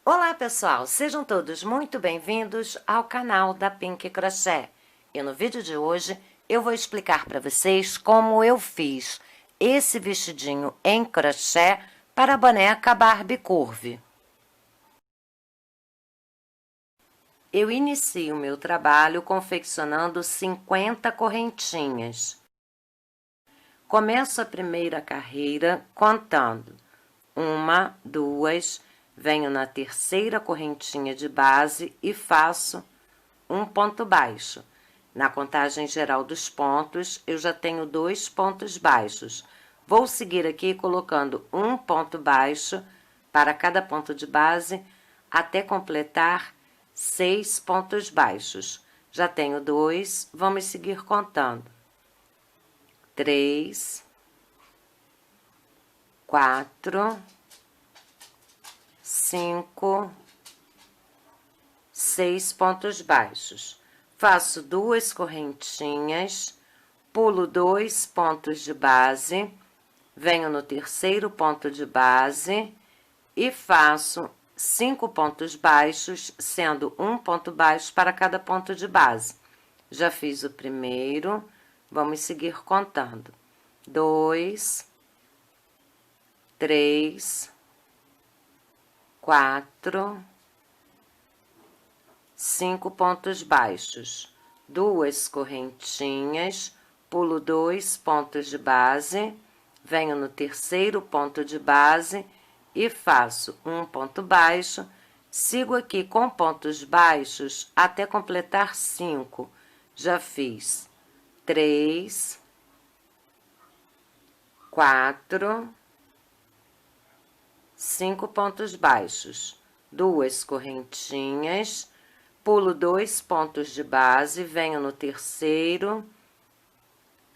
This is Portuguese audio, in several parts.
Olá pessoal, sejam todos muito bem-vindos ao canal da Pink Crochê. E no vídeo de hoje eu vou explicar para vocês como eu fiz esse vestidinho em crochê para a boneca Barbie Curve. Eu inicio o meu trabalho confeccionando 50 correntinhas. Começo a primeira carreira contando 1, 2, venho na terceira correntinha de base e faço um ponto baixo. Na contagem geral dos pontos, eu já tenho 2 pontos baixos. Vou seguir aqui colocando um ponto baixo para cada ponto de base até completar 6 pontos baixos. Já tenho 2, vamos seguir contando. 3, 4, 5, 6 pontos baixos. Faço 2 correntinhas, pulo 2 pontos de base, venho no terceiro ponto de base e faço 5 pontos baixos, sendo um ponto baixo para cada ponto de base. Já fiz o primeiro, vamos seguir contando. 2, 3, 4, 5 pontos baixos, 2 correntinhas, pulo 2 pontos de base, venho no terceiro ponto de base e faço um ponto baixo, sigo aqui com pontos baixos até completar 5. Já fiz 3, 4, 5 pontos baixos, 2 correntinhas, pulo 2 pontos de base, venho no terceiro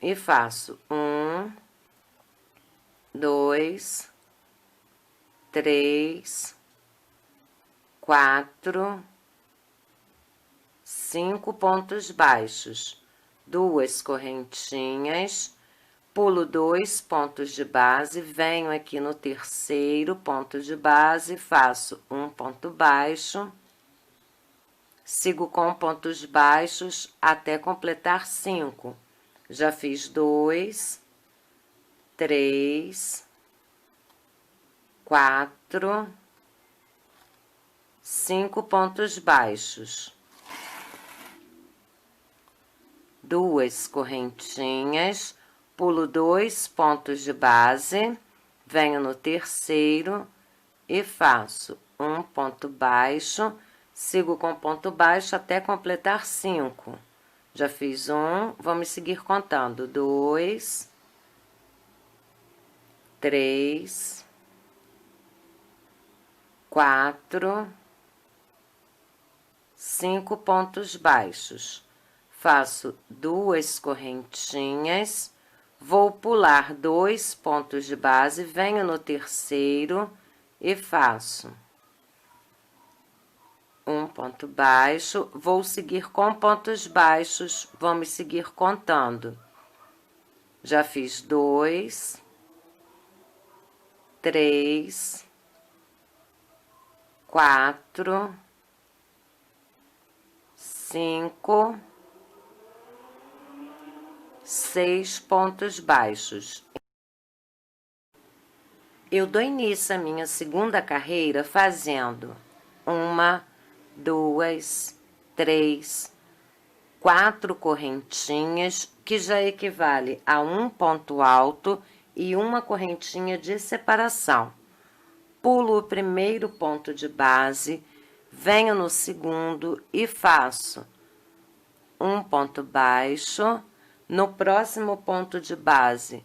e faço 1, 2, 3, 4, 5 pontos baixos, 2 correntinhas, pulo 2 pontos de base, venho aqui no terceiro ponto de base, faço um ponto baixo, sigo com pontos baixos até completar 5. Já fiz 2, 3, 4, 5 pontos baixos, 2 correntinhas, pulo 2 pontos de base, venho no terceiro e faço um ponto baixo, sigo com ponto baixo até completar 5. Já fiz um, vamos seguir contando. 2, 3, 4, 5 pontos baixos. Faço 2 correntinhas, vou pular 2 pontos de base, venho no terceiro e faço um ponto baixo, vou seguir com pontos baixos, vamos seguir contando. Já fiz 2, 3, 4, 5, 6 pontos baixos. Eu dou início à minha segunda carreira fazendo 1, 2, 3, 4 correntinhas, que já equivale a um ponto alto e uma correntinha de separação. Pulo o primeiro ponto de base, venho no segundo e faço um ponto baixo. No próximo ponto de base,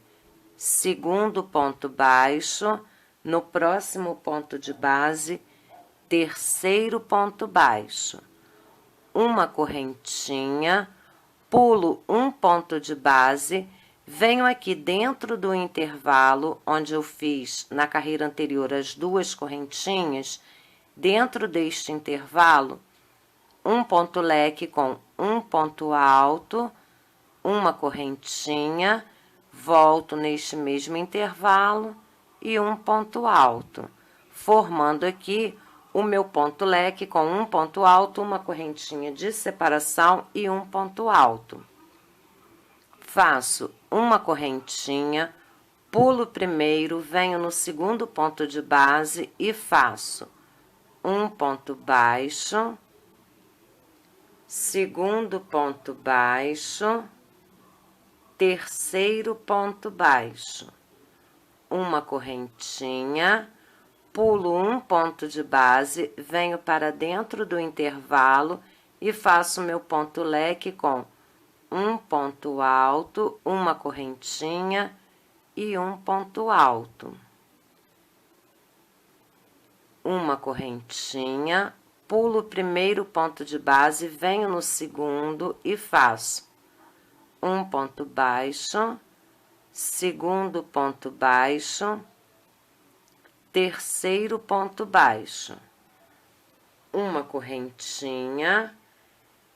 segundo ponto baixo, no próximo ponto de base, terceiro ponto baixo, uma correntinha, pulo um ponto de base, venho aqui dentro do intervalo onde eu fiz na carreira anterior as 2 correntinhas, dentro deste intervalo, um ponto leque com um ponto alto, uma correntinha, volto neste mesmo intervalo e um ponto alto, formando aqui o meu ponto leque com um ponto alto, uma correntinha de separação e um ponto alto. Faço uma correntinha, pulo primeiro, venho no segundo ponto de base e faço um ponto baixo, segundo ponto baixo, terceiro ponto baixo, uma correntinha, pulo um ponto de base, venho para dentro do intervalo e faço meu ponto leque com um ponto alto, uma correntinha e um ponto alto. Uma correntinha, pulo o primeiro ponto de base, venho no segundo e faço um ponto baixo, segundo ponto baixo, terceiro ponto baixo, uma correntinha,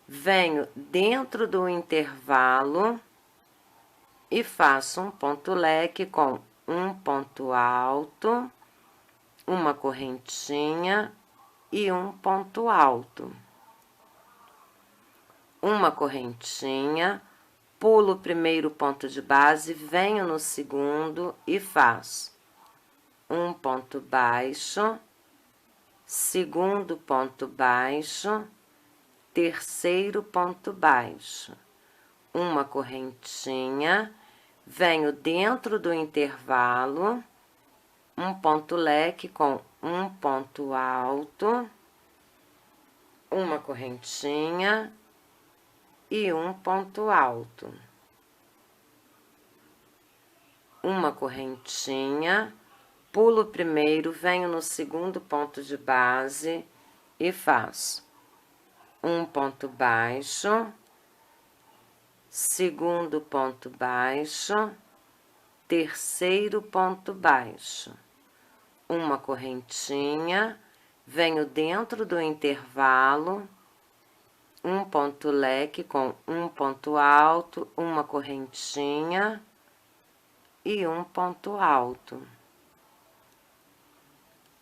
venho dentro do intervalo e faço um ponto leque com um ponto alto, uma correntinha e um ponto alto. Uma correntinha, pulo o primeiro ponto de base, venho no segundo e faço um ponto baixo, segundo ponto baixo, terceiro ponto baixo, uma correntinha, venho dentro do intervalo, um ponto leque com um ponto alto, uma correntinha e um ponto alto. Uma correntinha, pulo primeiro, venho no segundo ponto de base e faço um ponto baixo, segundo ponto baixo, terceiro ponto baixo, uma correntinha, venho dentro do intervalo, um ponto leque com um ponto alto, uma correntinha e um ponto alto.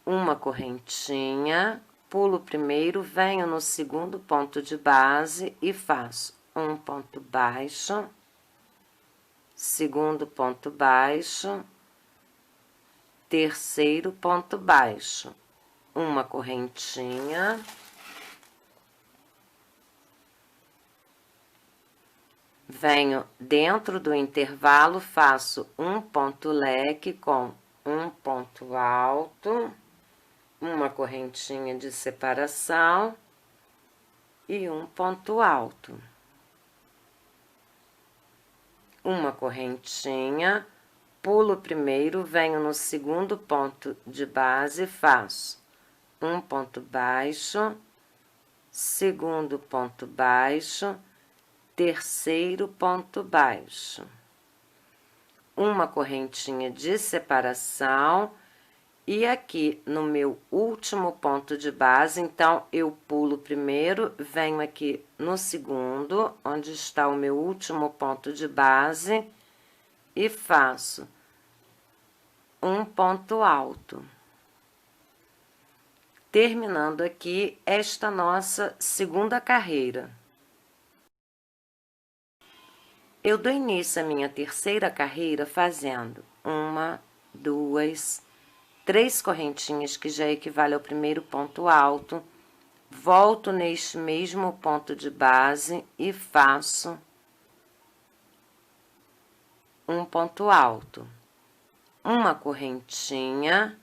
Uma correntinha, pulo primeiro, venho no segundo ponto de base e faço um ponto baixo, segundo ponto baixo, terceiro ponto baixo, uma correntinha, venho dentro do intervalo, faço um ponto leque com um ponto alto, uma correntinha de separação e um ponto alto. Uma correntinha, pulo primeiro, venho no segundo ponto de base, faço um ponto baixo, segundo ponto baixo, terceiro ponto baixo, uma correntinha de separação e aqui no meu último ponto de base, então eu pulo primeiro, venho aqui no segundo, onde está o meu último ponto de base e faço um ponto alto. Terminando aqui esta nossa segunda carreira. Eu dou início à minha terceira carreira fazendo uma, duas, 3 correntinhas, que já equivale ao primeiro ponto alto, volto neste mesmo ponto de base e faço um ponto alto, uma correntinha.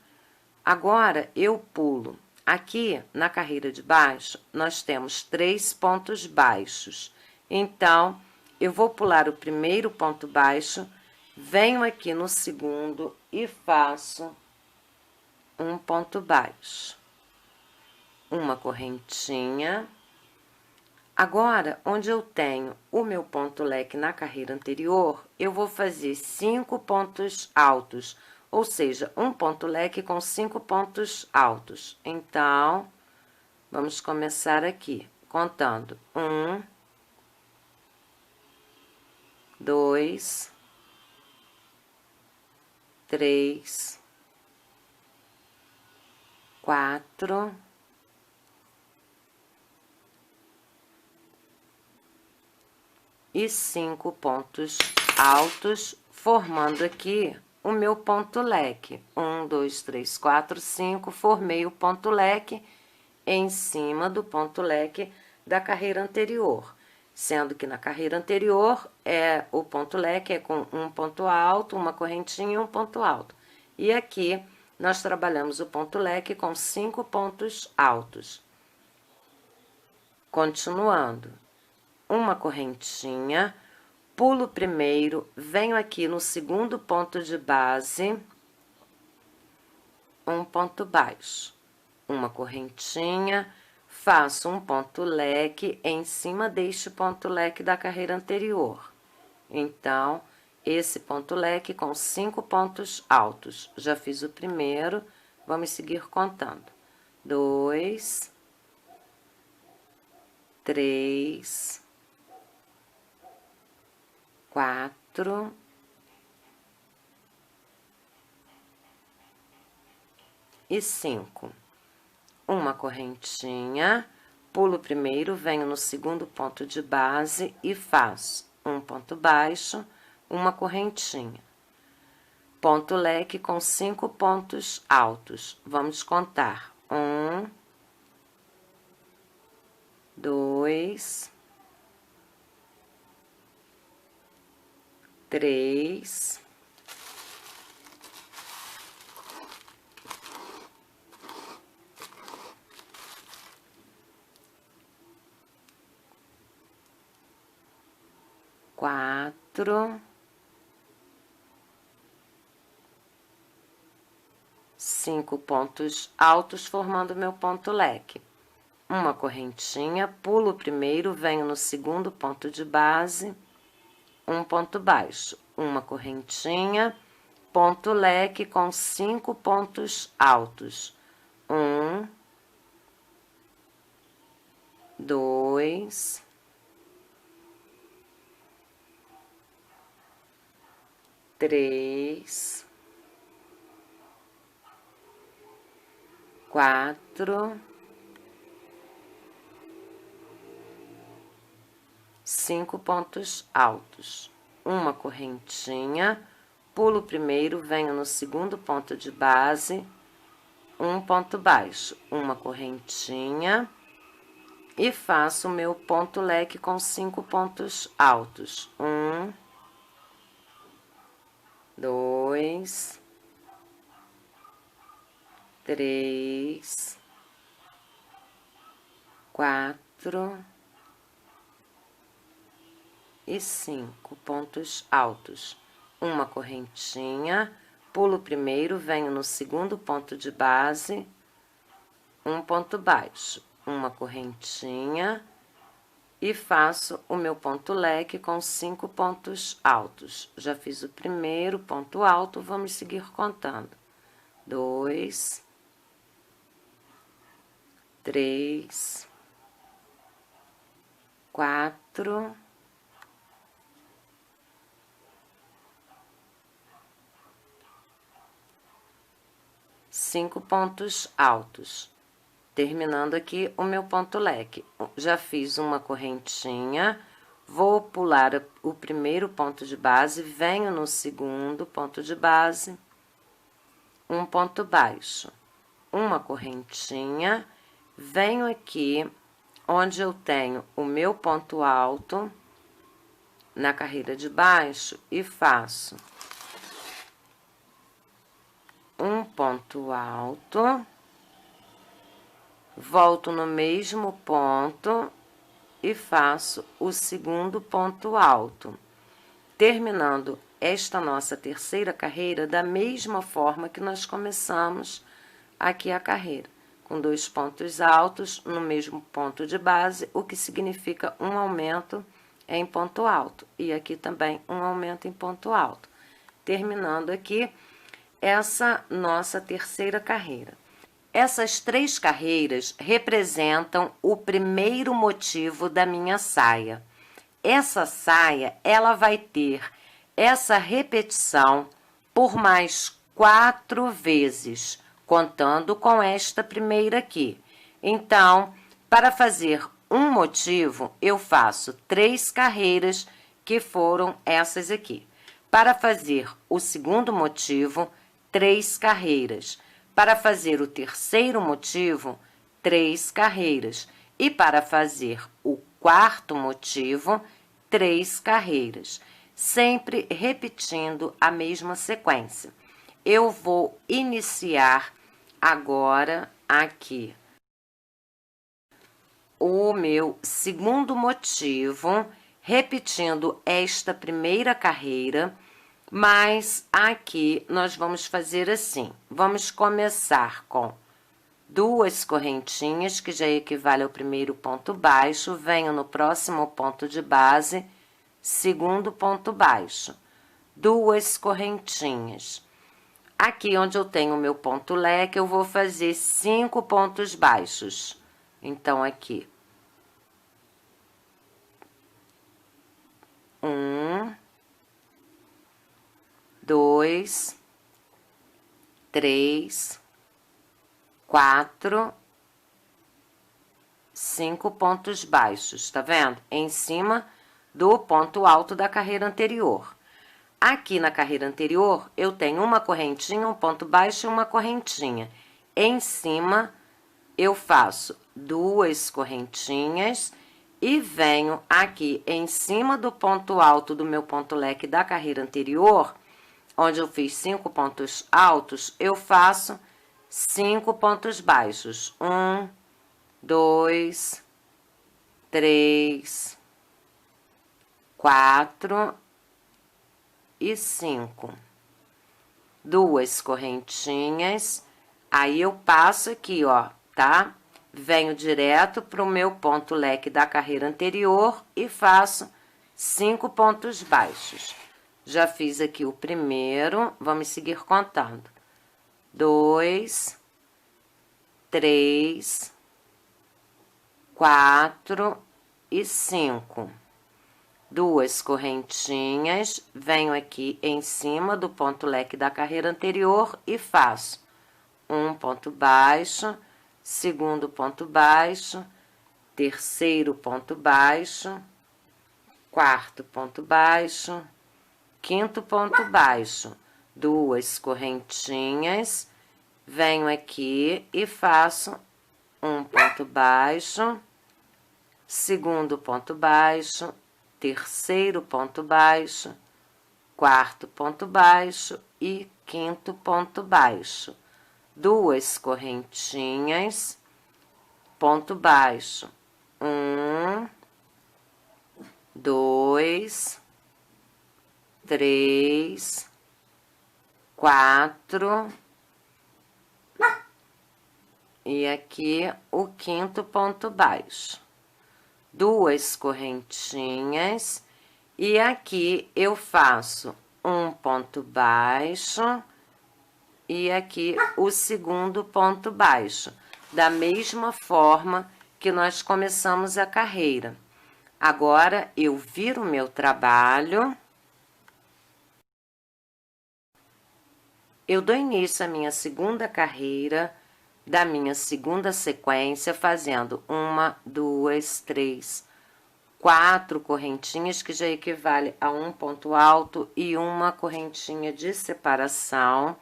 Agora, eu pulo. Aqui, na carreira de baixo, nós temos 3 pontos baixos. Então, eu vou pular o primeiro ponto baixo, venho aqui no segundo e faço um ponto baixo, uma correntinha. Agora, onde eu tenho o meu ponto leque na carreira anterior, eu vou fazer 5 pontos altos, ou seja, um ponto leque com 5 pontos altos. Então, vamos começar aqui, contando 1, 2, 3, 4, e 5 pontos altos, formando aqui o meu ponto leque. 1, 2, 3, 4, 5, formei o ponto leque em cima do ponto leque da carreira anterior. Sendo que na carreira anterior, o ponto leque é com um ponto alto, uma correntinha e um ponto alto. E aqui, nós trabalhamos o ponto leque com 5 pontos altos. Continuando, uma correntinha, pulo primeiro, venho aqui no segundo ponto de base, um ponto baixo, uma correntinha, faço um ponto leque em cima deste ponto leque da carreira anterior. Então, esse ponto leque com 5 pontos altos. Já fiz o primeiro, vamos seguir contando. 2, 3, 4, e 5. Uma correntinha, pulo primeiro, venho no segundo ponto de base e faço um ponto baixo, uma correntinha. Ponto leque com 5 pontos altos. Vamos contar. 1, 2, 3, 4, 5 pontos altos, formando meu ponto leque. Uma correntinha, pulo primeiro, venho no segundo ponto de base, um ponto baixo, uma correntinha, ponto leque com 5 pontos altos. 1, 2, 3, 4, 5 pontos altos, uma correntinha, pulo primeiro, venho no segundo ponto de base, um ponto baixo, uma correntinha e faço o meu ponto leque com 5 pontos altos. 1, 2, 3, 4 e 5 pontos altos. Uma correntinha, pulo primeiro, venho no segundo ponto de base, um ponto baixo, uma correntinha e faço o meu ponto leque com 5 pontos altos. Já fiz o primeiro ponto alto, vamos seguir contando. 2, 3, 4, 5 pontos altos. Terminando aqui o meu ponto leque. Já fiz uma correntinha, vou pular o primeiro ponto de base, venho no segundo ponto de base, um ponto baixo, uma correntinha, venho aqui onde eu tenho o meu ponto alto na carreira de baixo e faço um ponto alto, volto no mesmo ponto e faço o segundo ponto alto, terminando esta nossa terceira carreira da mesma forma que nós começamos aqui a carreira, com 2 pontos altos no mesmo ponto de base, o que significa um aumento em ponto alto, e aqui também um aumento em ponto alto. Terminando aqui essa nossa terceira carreira. Essas 3 carreiras representam o primeiro motivo da minha saia. Essa saia, ela vai ter essa repetição por mais 4 vezes, contando com esta primeira aqui. Então, para fazer um motivo, eu faço 3 carreiras que foram essas aqui. Para fazer o segundo motivo, 3 carreiras. Para fazer o terceiro motivo, 3 carreiras. E para fazer o quarto motivo, 3 carreiras. Sempre repetindo a mesma sequência. Eu vou iniciar agora aqui o meu segundo motivo, repetindo esta primeira carreira, mas aqui nós vamos fazer assim. Vamos começar com 2 correntinhas, que já equivale ao primeiro ponto baixo, venho no próximo ponto de base, segundo ponto baixo, 2 correntinhas. Aqui onde eu tenho o meu ponto leque, eu vou fazer 5 pontos baixos. Então, aqui, 1, 2, 3, 4, 5 pontos baixos, tá vendo? Em cima do ponto alto da carreira anterior. Aqui na carreira anterior, eu tenho uma correntinha, um ponto baixo e uma correntinha. Em cima, eu faço 2 correntinhas e venho aqui em cima do ponto alto do meu ponto leque da carreira anterior, onde eu fiz 5 pontos altos, eu faço 5 pontos baixos. 1, 2, 3, 4 e 5. 2 correntinhas, aí eu passo aqui, ó, tá? Venho direto pro meu ponto leque da carreira anterior e faço 5 pontos baixos. Já fiz aqui o primeiro, vamos seguir contando. 2, 3, 4 e 5. 2 correntinhas, venho aqui em cima do ponto leque da carreira anterior e faço um ponto baixo, segundo ponto baixo, terceiro ponto baixo, quarto ponto baixo, quinto ponto baixo, 2 correntinhas, venho aqui e faço um ponto baixo, segundo ponto baixo, terceiro ponto baixo, quarto ponto baixo e quinto ponto baixo. 2 correntinhas, ponto baixo. 1, 2, 3, 4 e aqui o quinto ponto baixo. 2 correntinhas e aqui eu faço um ponto baixo e aqui o segundo ponto baixo, da mesma forma que nós começamos a carreira. Agora, eu viro o meu trabalho, eu dou início à minha segunda carreira, da minha segunda sequência, fazendo 1, 2, 3, 4 correntinhas, que já equivale a um ponto alto e uma correntinha de separação.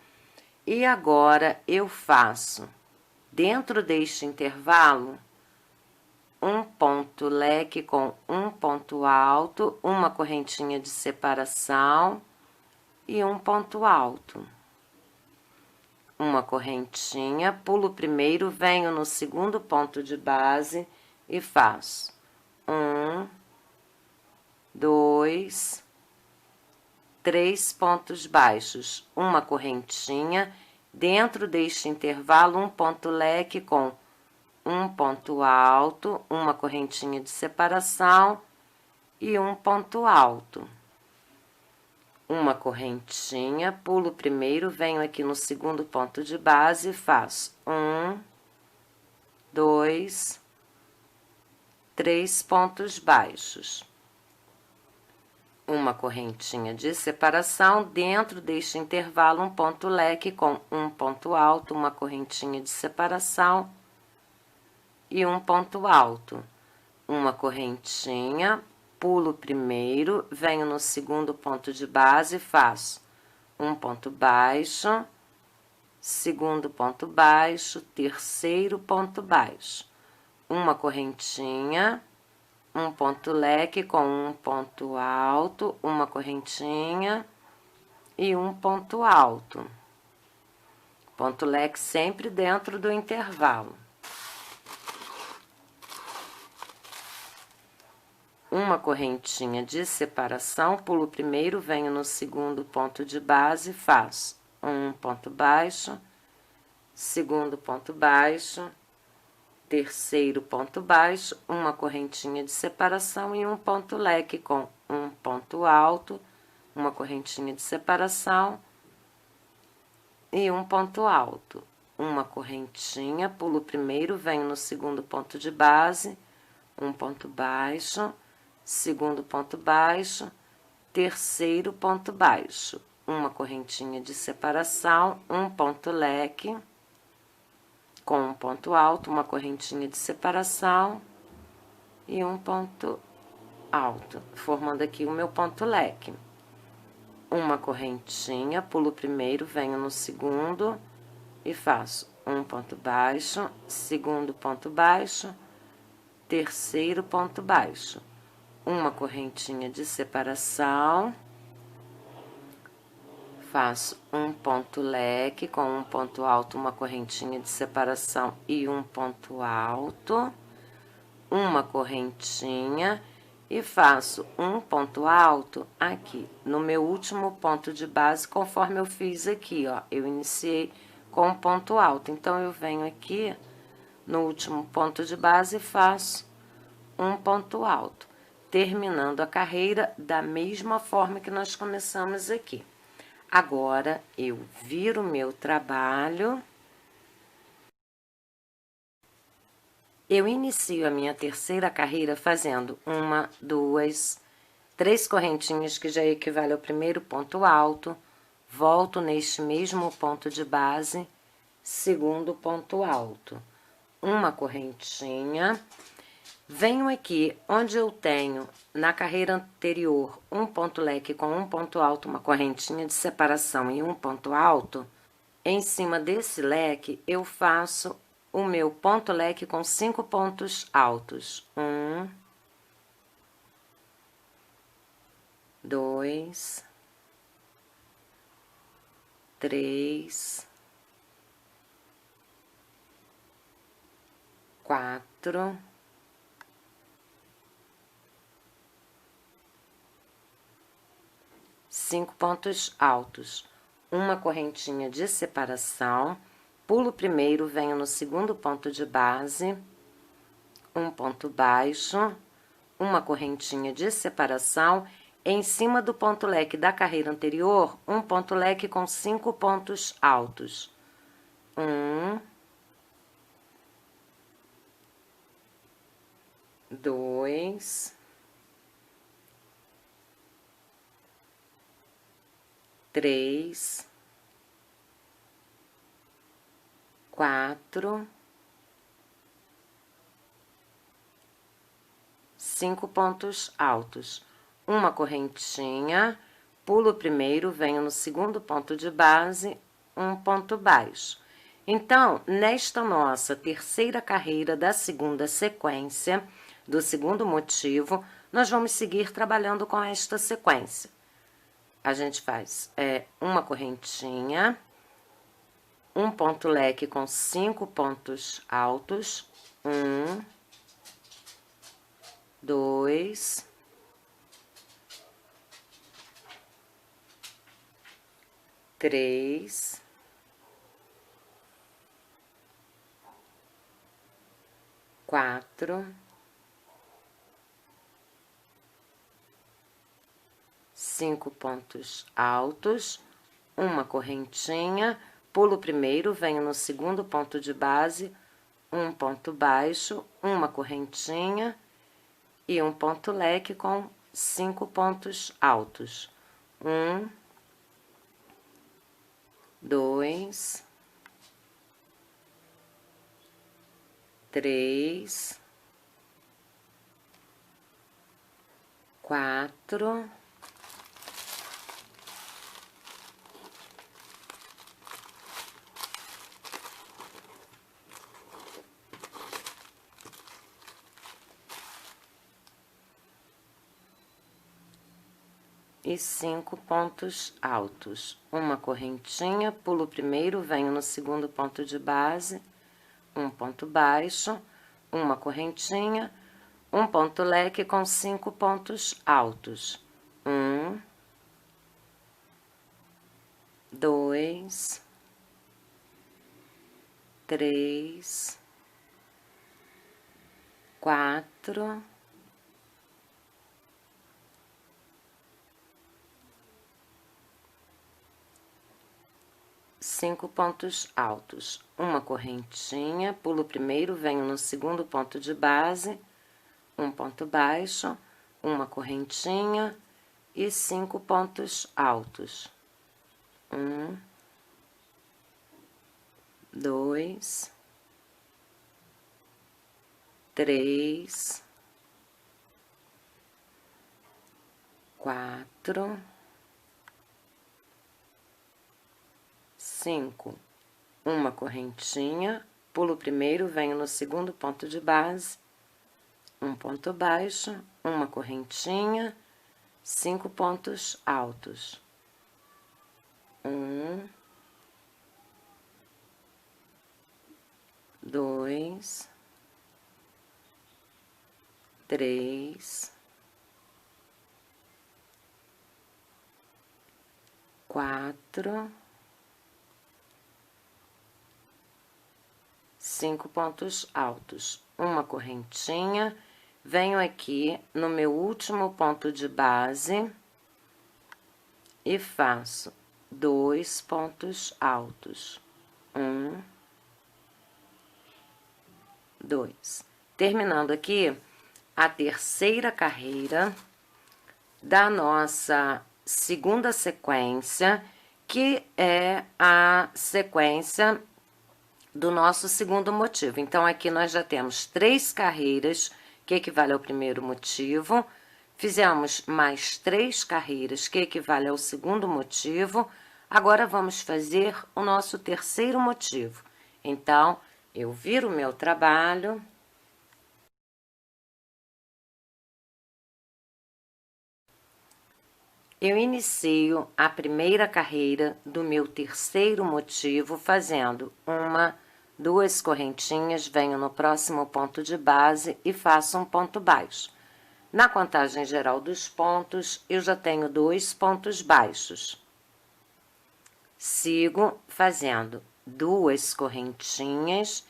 E agora, eu faço, dentro deste intervalo, um ponto leque com um ponto alto, uma correntinha de separação e um ponto alto. Uma correntinha, pulo o primeiro, venho no segundo ponto de base e faço 1, 2, 3 pontos baixos, uma correntinha, dentro deste intervalo, um ponto leque com um ponto alto, uma correntinha de separação e um ponto alto. Uma correntinha, pulo o primeiro, venho aqui no segundo ponto de base e faço 1, 2, 3 pontos baixos. Uma correntinha de separação, dentro deste intervalo, um ponto leque com um ponto alto, uma correntinha de separação e um ponto alto. Uma correntinha, pulo primeiro, venho no segundo ponto de base, faço um ponto baixo, segundo ponto baixo, terceiro ponto baixo, uma correntinha, um ponto leque com um ponto alto, uma correntinha e um ponto alto. Ponto leque sempre dentro do intervalo. Uma correntinha de separação, pulo primeiro, venho no segundo ponto de base, faço um ponto baixo, segundo ponto baixo, terceiro ponto baixo, uma correntinha de separação e um ponto leque com um ponto alto, uma correntinha de separação e um ponto alto. Uma correntinha, pulo primeiro, venho no segundo ponto de base, um ponto baixo, segundo ponto baixo, terceiro ponto baixo, uma correntinha de separação, um ponto leque, com um ponto alto, uma correntinha de separação e um ponto alto, formando aqui o meu ponto leque. Uma correntinha, pulo primeiro, venho no segundo e faço um ponto baixo, segundo ponto baixo, terceiro ponto baixo. Uma correntinha de separação, faço um ponto leque com um ponto alto, uma correntinha de separação e um ponto alto, uma correntinha e faço um ponto alto aqui no meu último ponto de base, conforme eu fiz aqui, ó, eu iniciei com um ponto alto, então eu venho aqui no último ponto de base e faço um ponto alto, terminando a carreira da mesma forma que nós começamos aqui. Agora, eu viro o meu trabalho. Eu inicio a minha terceira carreira fazendo uma, duas, três correntinhas, que já equivale ao primeiro ponto alto, volto neste mesmo ponto de base, segundo ponto alto, uma correntinha. Venho aqui, onde eu tenho, na carreira anterior, um ponto leque com um ponto alto, uma correntinha de separação e um ponto alto, em cima desse leque, eu faço o meu ponto leque com 5 pontos altos. 1, 2, 3, 4, 5 pontos altos, uma correntinha de separação, pulo primeiro, venho no segundo ponto de base, um ponto baixo, uma correntinha de separação, em cima do ponto leque da carreira anterior, um ponto leque com 5 pontos altos. 1, 2, 3, 4, 5 pontos altos, uma correntinha, pulo primeiro, venho no segundo ponto de base, um ponto baixo. Então, nesta nossa terceira carreira da segunda sequência, do segundo motivo, nós vamos seguir trabalhando com esta sequência. A gente faz uma correntinha, um ponto leque com 5 pontos altos, 1, 2, 3, 4, 5 pontos altos, uma correntinha, pulo primeiro, venho no segundo ponto de base, um ponto baixo, uma correntinha e um ponto leque com 5 pontos altos. 1, 2, 3, 4, 5 pontos altos, uma correntinha, pulo o primeiro, venho no segundo ponto de base, um ponto baixo, uma correntinha, um ponto leque com 5 pontos altos, 1, 2, 3, 4, 5 pontos altos, uma correntinha, pulo o primeiro, venho no segundo ponto de base, um ponto baixo, uma correntinha e 5 pontos altos. 1, 2, 3, 4, 5, uma correntinha, pulo o primeiro, venho no segundo ponto de base, um ponto baixo, uma correntinha, 5 pontos altos. 1, 2, 3, 4, 5 pontos altos, uma correntinha, venho aqui no meu último ponto de base e faço 2 pontos altos, 1, 2. Terminando aqui a terceira carreira da nossa segunda sequência, que é a sequência do nosso segundo motivo. Então, aqui nós já temos 3 carreiras, que equivale ao primeiro motivo, fizemos mais 3 carreiras, que equivale ao segundo motivo, agora vamos fazer o nosso terceiro motivo. Então, eu viro o meu trabalho, eu inicio a primeira carreira do meu terceiro motivo fazendo 1, 2 correntinhas, venho no próximo ponto de base e faço um ponto baixo. Na contagem geral dos pontos, eu já tenho 2 pontos baixos. Sigo fazendo 2 correntinhas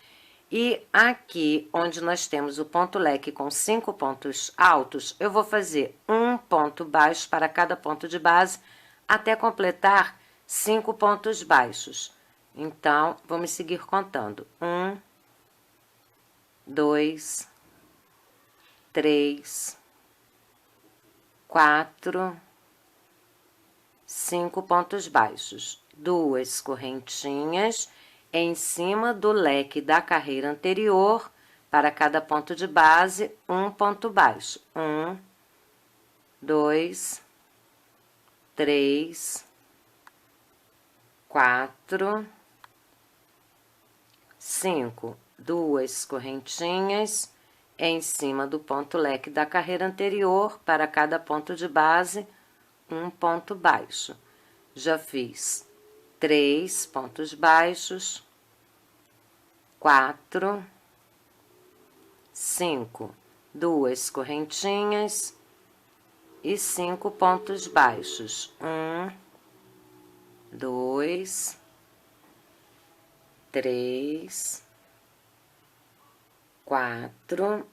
e aqui onde nós temos o ponto leque com 5 pontos altos, eu vou fazer um ponto baixo para cada ponto de base até completar 5 pontos baixos. Então, vamos seguir contando. 1, 2, 3, 4, 5 pontos baixos, 2 correntinhas em cima do leque da carreira anterior, para cada ponto de base, um ponto baixo. 1, 2, 3, 4, 5, 2 correntinhas em cima do ponto leque da carreira anterior, para cada ponto de base, um ponto baixo. Já fiz 3 pontos baixos, 4, 5, 2 correntinhas e 5 pontos baixos. 1, 2, 3, 4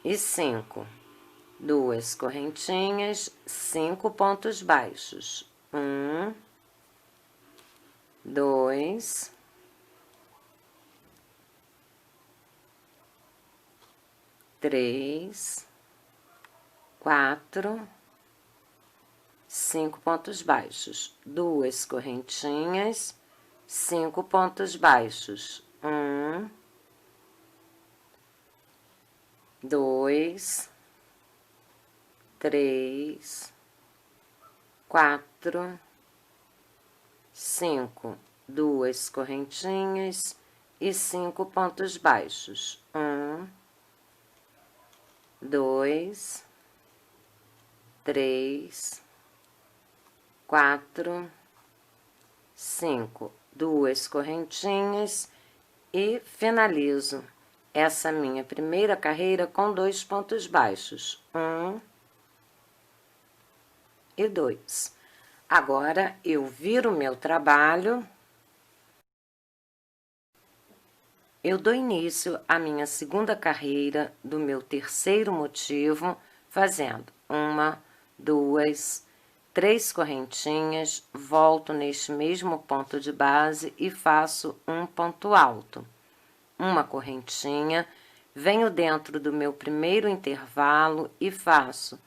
e 5. 2 correntinhas, 5 pontos baixos. 1, 2, 3, 4, 5 pontos baixos. 2 correntinhas, 5 pontos baixos. 1, 2, 3, 4, 5, 2 correntinhas e 5 pontos baixos. 1, 2, 3, 4, 5, 2 correntinhas e finalizo essa minha primeira carreira com 2 pontos baixos. 1 e 2. Agora, eu viro o meu trabalho. Eu dou início à minha segunda carreira do meu terceiro motivo, fazendo 1, 2, 3 correntinhas, volto neste mesmo ponto de base e faço um ponto alto. Uma correntinha, venho dentro do meu primeiro intervalo e faço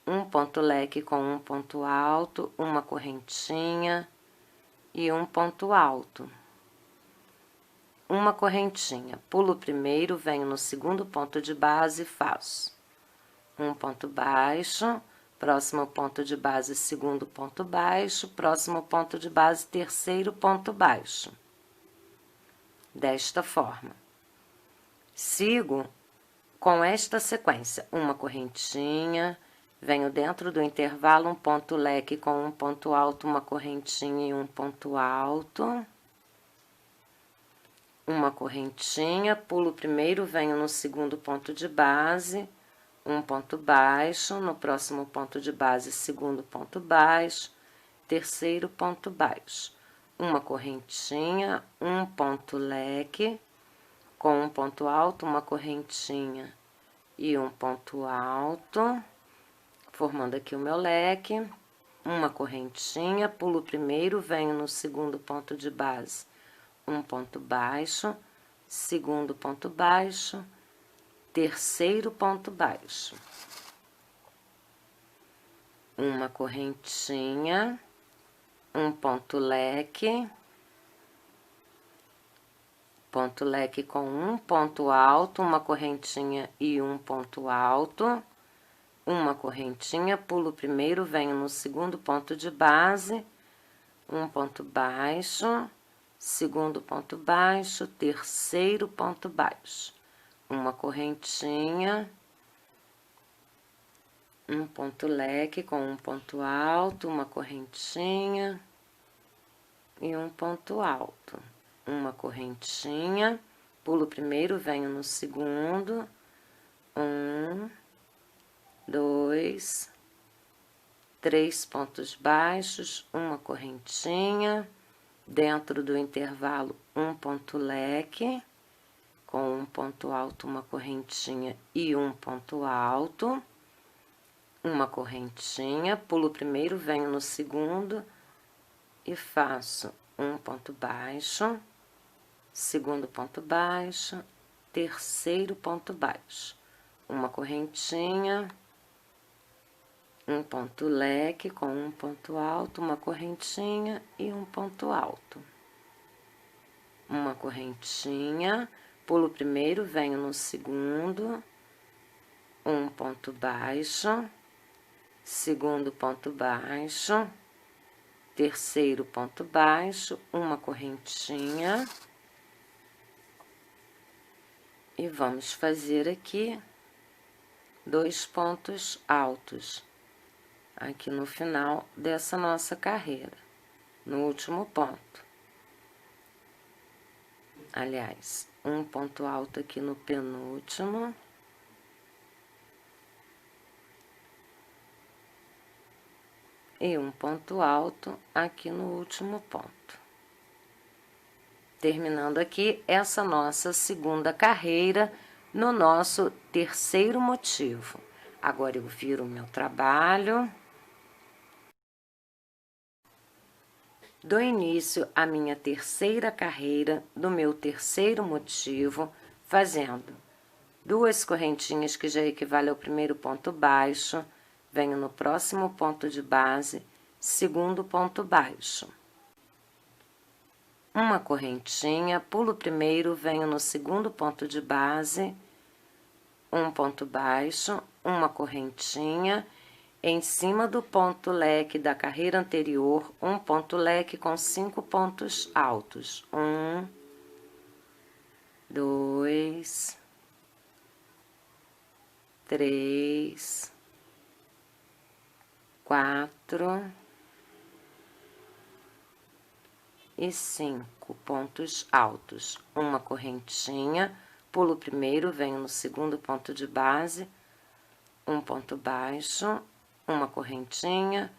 um ponto leque com um ponto alto, uma correntinha e um ponto alto. Uma correntinha, pulo o primeiro, venho no segundo ponto de base e faço um ponto baixo, próximo ponto de base, segundo ponto baixo, próximo ponto de base, terceiro ponto baixo. Desta forma. Sigo com esta sequência, uma correntinha, venho dentro do intervalo, um ponto leque com um ponto alto, uma correntinha e um ponto alto. Uma correntinha, pulo o primeiro, venho no segundo ponto de base, um ponto baixo, no próximo ponto de base, segundo ponto baixo, terceiro ponto baixo. Uma correntinha, um ponto leque, com um ponto alto, uma correntinha e um ponto alto, formando aqui o meu leque. Uma correntinha, pulo o primeiro, venho no segundo ponto de base, um ponto baixo, segundo ponto baixo, terceiro ponto baixo. Uma correntinha, um ponto leque com um ponto alto, uma correntinha e um ponto alto. Uma correntinha, pulo o primeiro, venho no segundo ponto de base, um ponto baixo, segundo ponto baixo, terceiro ponto baixo. Uma correntinha, um ponto leque com um ponto alto, uma correntinha e um ponto alto. Uma correntinha, pulo o primeiro, venho no segundo, 1, 2, 3 pontos baixos, uma correntinha, dentro do intervalo um ponto leque, com um ponto alto, uma correntinha e um ponto alto, uma correntinha, pulo o primeiro, venho no segundo e faço um ponto baixo, segundo ponto baixo, terceiro ponto baixo, uma correntinha, um ponto leque com um ponto alto, uma correntinha e um ponto alto. Uma correntinha, pulo o primeiro, venho no segundo, um ponto baixo, segundo ponto baixo, terceiro ponto baixo, uma correntinha. E vamos fazer aqui 2 pontos altos, aqui no final dessa nossa carreira, no último ponto. Aliás, um ponto alto aqui no penúltimo. E um ponto alto aqui no último ponto. Terminando aqui essa nossa segunda carreira no nosso terceiro motivo. Agora, eu viro o meu trabalho. Dou início à minha terceira carreira do meu terceiro motivo, fazendo 2 correntinhas, que já equivale ao primeiro ponto baixo, venho no próximo ponto de base, segundo ponto baixo. Uma correntinha, pulo o primeiro, venho no segundo ponto de base, um ponto baixo, uma correntinha, em cima do ponto leque da carreira anterior, um ponto leque com 5 pontos altos. 1, 2, 3, 4 e 5 pontos altos. Uma correntinha, pulo o primeiro, venho no segundo ponto de base, um ponto baixo, uma correntinha,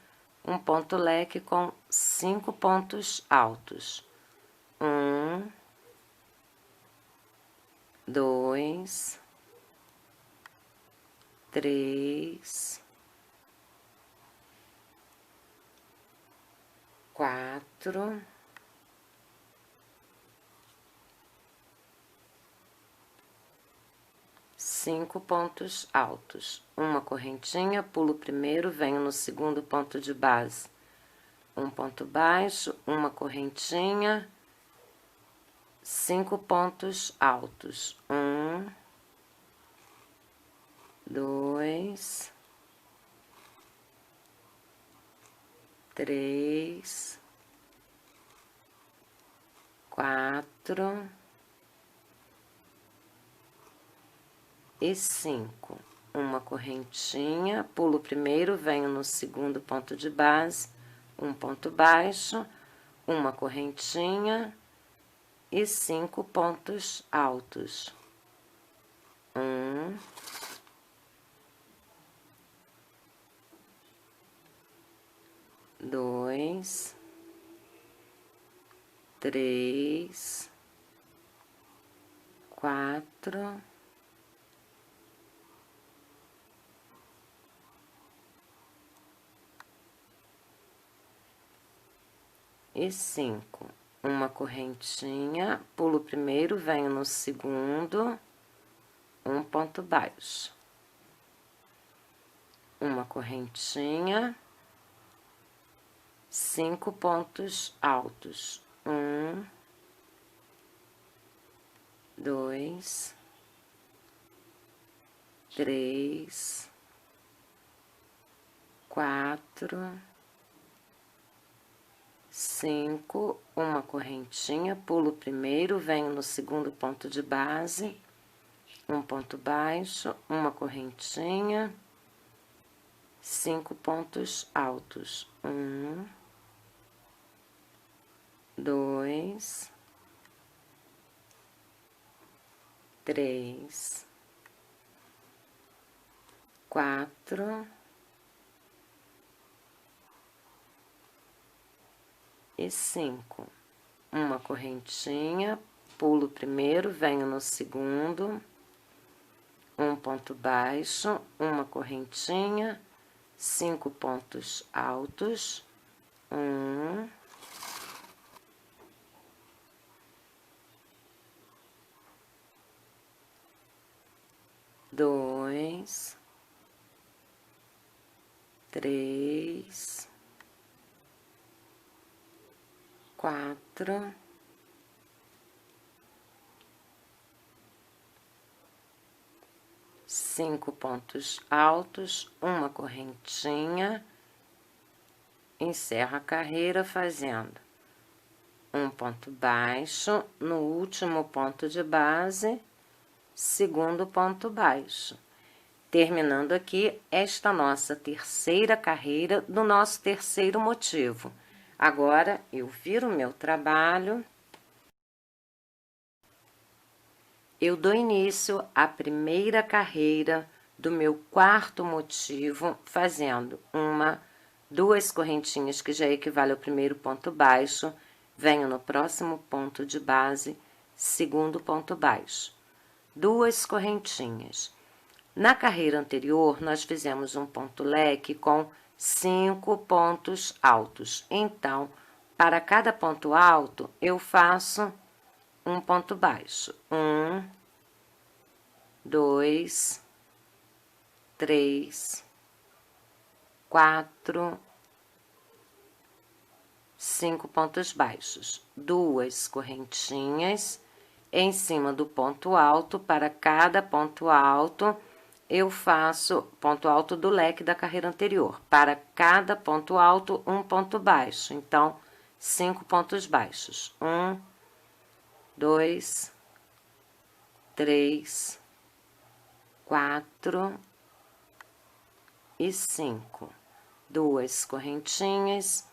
um ponto leque com 5 pontos altos. 1, 2, 3, 4, 5 pontos altos. Uma correntinha, pulo o primeiro, venho no segundo ponto de base. Um ponto baixo, uma correntinha, 5 pontos altos. 1, 2, 3, 4 e 5. Uma correntinha, pulo o primeiro, venho no segundo ponto de base, um ponto baixo, uma correntinha e 5 pontos altos. 1, 2, 3, 4 e 5. Uma correntinha, pulo o primeiro, venho no segundo, um ponto baixo. Uma correntinha, 5 pontos altos. 1, 2, 3, 4, 5, uma correntinha, pulo o primeiro, venho no segundo ponto de base, um ponto baixo, uma correntinha, 5 pontos altos. 1, 2, 3, 4 e 5. Uma correntinha, pulo o primeiro, venho no segundo, um ponto baixo, uma correntinha, 5 pontos altos. 1, 2, 3, 4, 5 pontos altos, uma correntinha, encerro a carreira fazendo um ponto baixo no último ponto de base, segundo ponto baixo. Terminando aqui esta nossa terceira carreira do nosso terceiro motivo. Agora, eu viro o meu trabalho, eu dou início à primeira carreira do meu quarto motivo, fazendo 1, 2 correntinhas, que já equivale ao primeiro ponto baixo, venho no próximo ponto de base, segundo ponto baixo. 2 correntinhas. Na carreira anterior, nós fizemos um ponto leque com 5 pontos altos. Então, para cada ponto alto, eu faço um ponto baixo. 1, 2, 3, 4, 5 pontos baixos. 2 correntinhas em cima do ponto alto. Para cada ponto alto, eu faço ponto alto do leque da carreira anterior. Para cada ponto alto, um ponto baixo. Então, 5 pontos baixos. 1, 2, 3, 4 e 5. 2 correntinhas,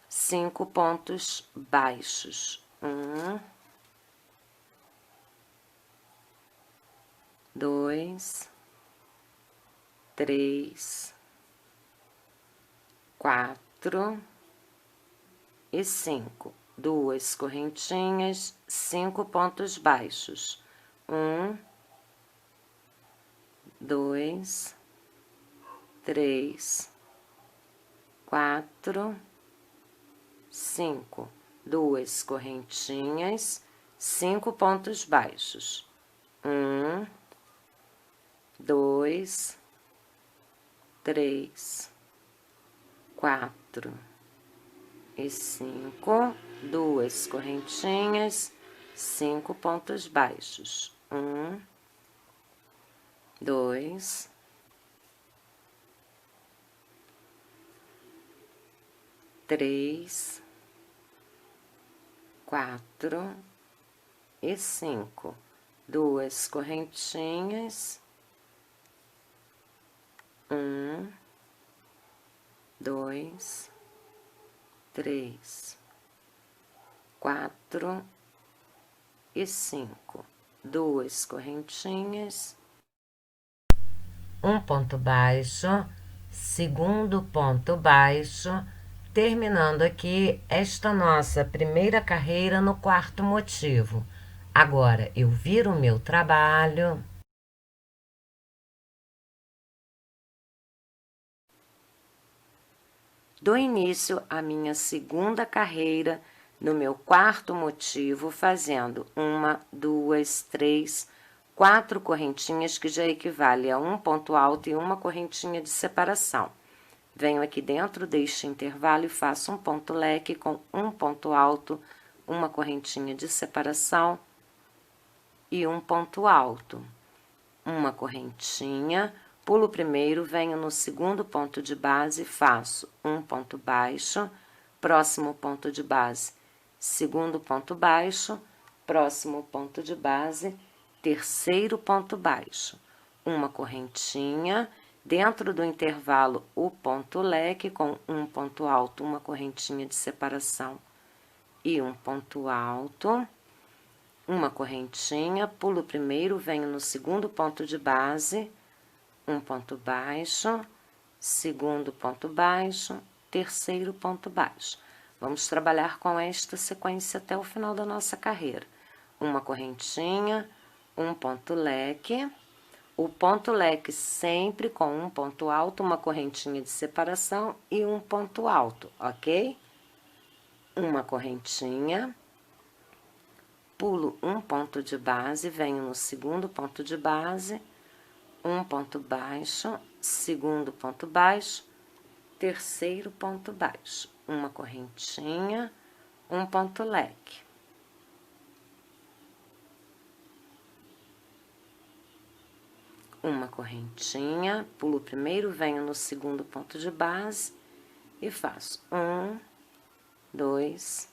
5 pontos baixos. 1, 2, 3, 4 e 5. 2 correntinhas, 5 pontos baixos. 1, 2, 3, 4, 5. 2 correntinhas, 5 pontos baixos. 1, 2, 3, 4 e 5, 2 correntinhas, 5 pontos baixos. 1, 2, 3, 4 e 5. 2 correntinhas. 1, 2, 3, 4 e 5. 2 correntinhas. Um ponto baixo, segundo ponto baixo, terminando aqui esta nossa primeira carreira no quarto motivo. Agora, eu viro o meu trabalho. Dou início à minha segunda carreira no meu quarto motivo, fazendo 1, 2, 3, 4 correntinhas, que já equivale a um ponto alto e uma correntinha de separação. Venho aqui dentro deste intervalo e faço um ponto leque com um ponto alto, uma correntinha de separação e um ponto alto. Uma correntinha, pulo o primeiro, venho no segundo ponto de base, faço um ponto baixo, próximo ponto de base, segundo ponto baixo, próximo ponto de base, terceiro ponto baixo, uma correntinha, dentro do intervalo o ponto leque com um ponto alto, uma correntinha de separação e um ponto alto, uma correntinha, pulo o primeiro, venho no segundo ponto de base, um ponto baixo, segundo ponto baixo, terceiro ponto baixo. Vamos trabalhar com esta sequência até o final da nossa carreira. Uma correntinha, um ponto leque, o ponto leque sempre com um ponto alto, uma correntinha de separação e um ponto alto, ok? Uma correntinha, pulo um ponto de base, venho no segundo ponto de base, um ponto baixo, segundo ponto baixo, terceiro ponto baixo, uma correntinha, um ponto leque. Uma correntinha, pulo o primeiro, venho no segundo ponto de base e faço 1, 2,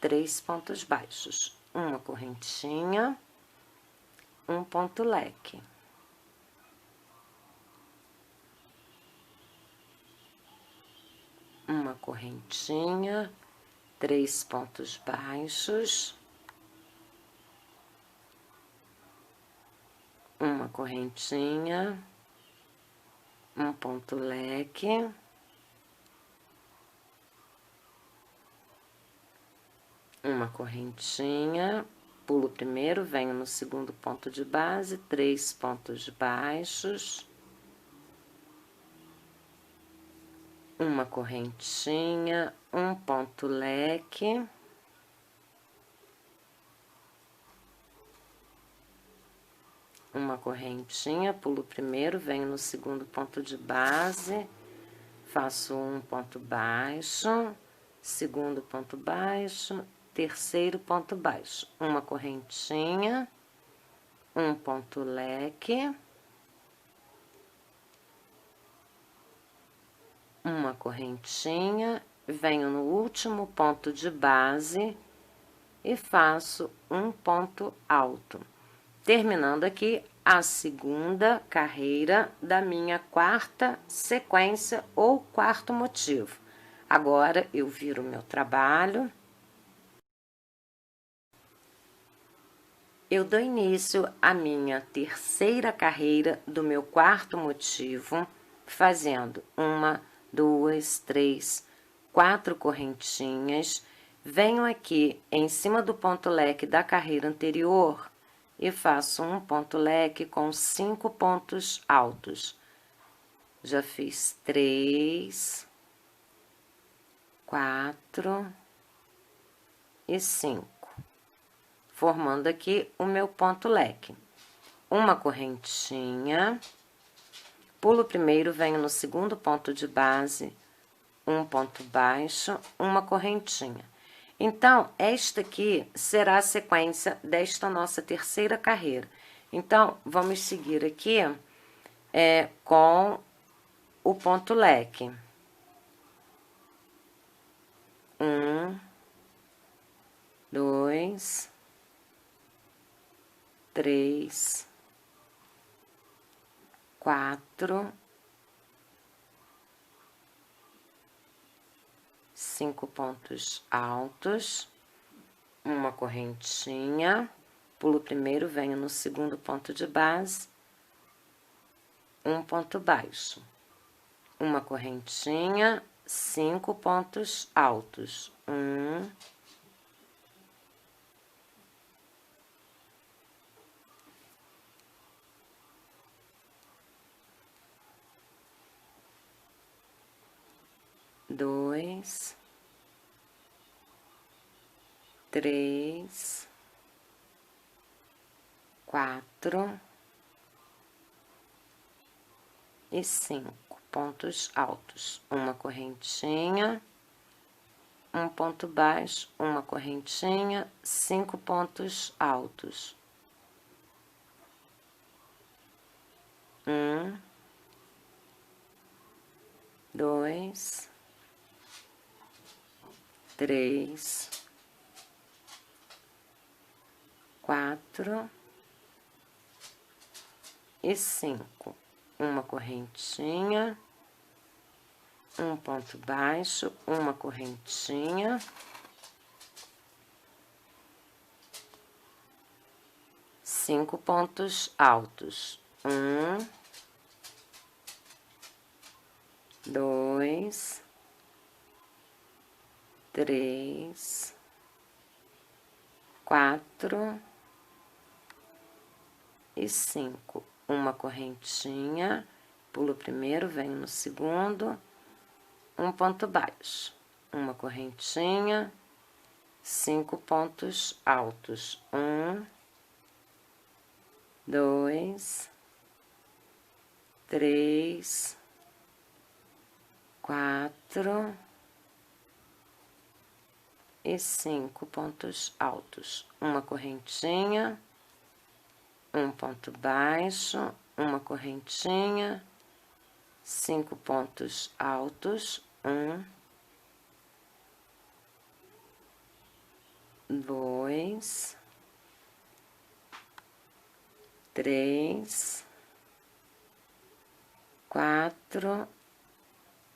3 pontos baixos, uma correntinha, um ponto leque. Uma correntinha, 3 pontos baixos, uma correntinha, um ponto leque, uma correntinha, pulo o primeiro, venho no segundo ponto de base, 3 pontos baixos, uma correntinha, um ponto leque, uma correntinha, pulo o primeiro, venho no segundo ponto de base, faço um ponto baixo, segundo ponto baixo, terceiro ponto baixo, uma correntinha, um ponto leque, uma correntinha, venho no último ponto de base e faço um ponto alto, terminando aqui a segunda carreira da minha quarta sequência ou quarto motivo. Agora, eu viro meu trabalho. Eu dou início à minha terceira carreira do meu quarto motivo, fazendo 1, 2, 3, 4 correntinhas. Venho aqui em cima do ponto leque da carreira anterior e faço um ponto leque com 5 pontos altos. Já fiz 3, 4 e 5. Formando aqui o meu ponto leque. Uma correntinha, pulo primeiro, venho no segundo ponto de base, um ponto baixo, uma correntinha. Então, esta aqui será a sequência desta nossa terceira carreira. Então, vamos seguir aqui com o ponto leque. 1, 2, 3, 4, 5 pontos altos, uma correntinha, pulo primeiro, venho no segundo ponto de base, um ponto baixo, uma correntinha, 5 pontos altos, 1, 2, 3, 4 e 5 pontos altos, uma correntinha, um ponto baixo, uma correntinha, 5 pontos altos, 1, 2, 3, 4 e 5. Uma correntinha, um ponto baixo, uma correntinha, 5 pontos altos. 1, 2, 3, 4 e 5. Uma correntinha, pulo primeiro, venho no segundo, um ponto baixo, uma correntinha, 5 pontos altos. 1, 2, 3, 4 e 5 pontos altos. Uma correntinha, um ponto baixo, uma correntinha, 5 pontos altos, 1, 2, 3, 4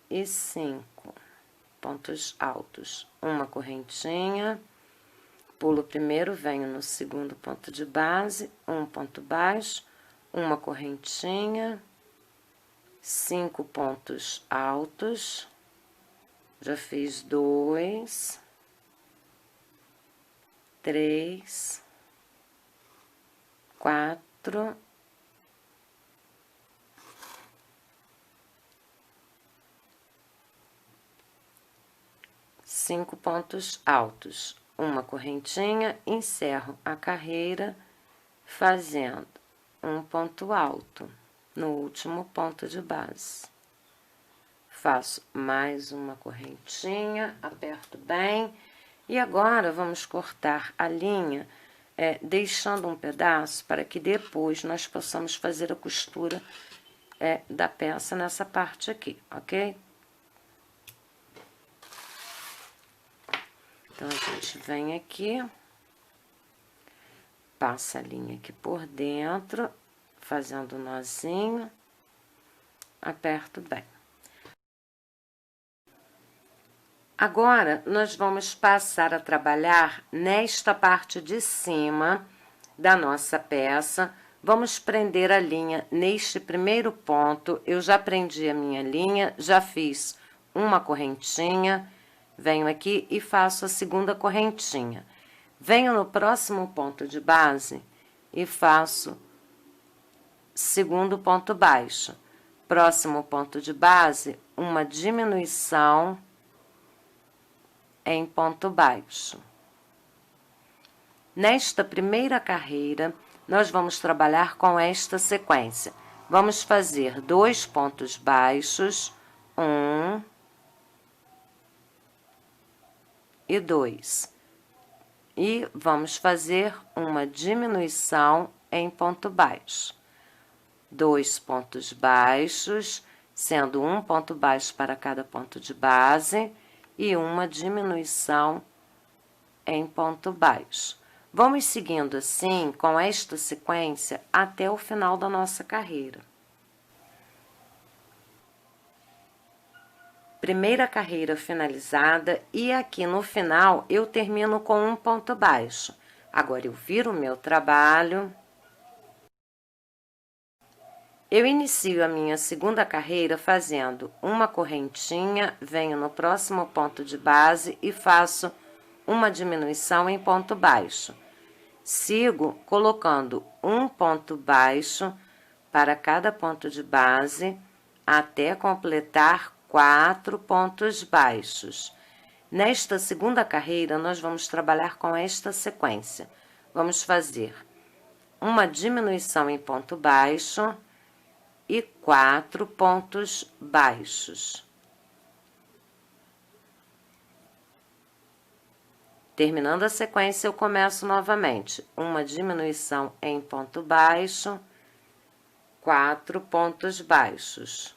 e 5 pontos altos, uma correntinha, pulo primeiro, venho no segundo ponto de base, um ponto baixo, uma correntinha, 5 pontos altos, já fiz 2, 3, 4, 5 pontos altos, uma correntinha, encerro a carreira fazendo um ponto alto no último ponto de base. Faço mais uma correntinha, aperto bem, e agora vamos cortar a linha deixando um pedaço para que depois nós possamos fazer a costura da peça nessa parte aqui, ok? Então, a gente vem aqui, passa a linha aqui por dentro, fazendo um nozinho, aperto bem. Agora, nós vamos passar a trabalhar nesta parte de cima da nossa peça. Vamos prender a linha neste primeiro ponto. Eu já prendi a minha linha, já fiz uma correntinha, venho aqui e faço a segunda correntinha. Venho no próximo ponto de base e faço segundo ponto baixo. Próximo ponto de base, uma diminuição em ponto baixo. Nesta primeira carreira, nós vamos trabalhar com esta sequência. Vamos fazer 2 pontos baixos, 1 e 2. E vamos fazer uma diminuição em ponto baixo. 2 pontos baixos, sendo um ponto baixo para cada ponto de base, e uma diminuição em ponto baixo. Vamos seguindo assim, com esta sequência, até o final da nossa carreira. Primeira carreira finalizada, e aqui no final eu termino com um ponto baixo. Agora, eu viro o meu trabalho. Eu inicio a minha segunda carreira fazendo uma correntinha, venho no próximo ponto de base e faço uma diminuição em ponto baixo. Sigo colocando um ponto baixo para cada ponto de base até completar 4 pontos baixos. Nesta segunda carreira, nós vamos trabalhar com esta sequência. Vamos fazer uma diminuição em ponto baixo e 4 pontos baixos. Terminando a sequência, eu começo novamente. Uma diminuição em ponto baixo, 4 pontos baixos.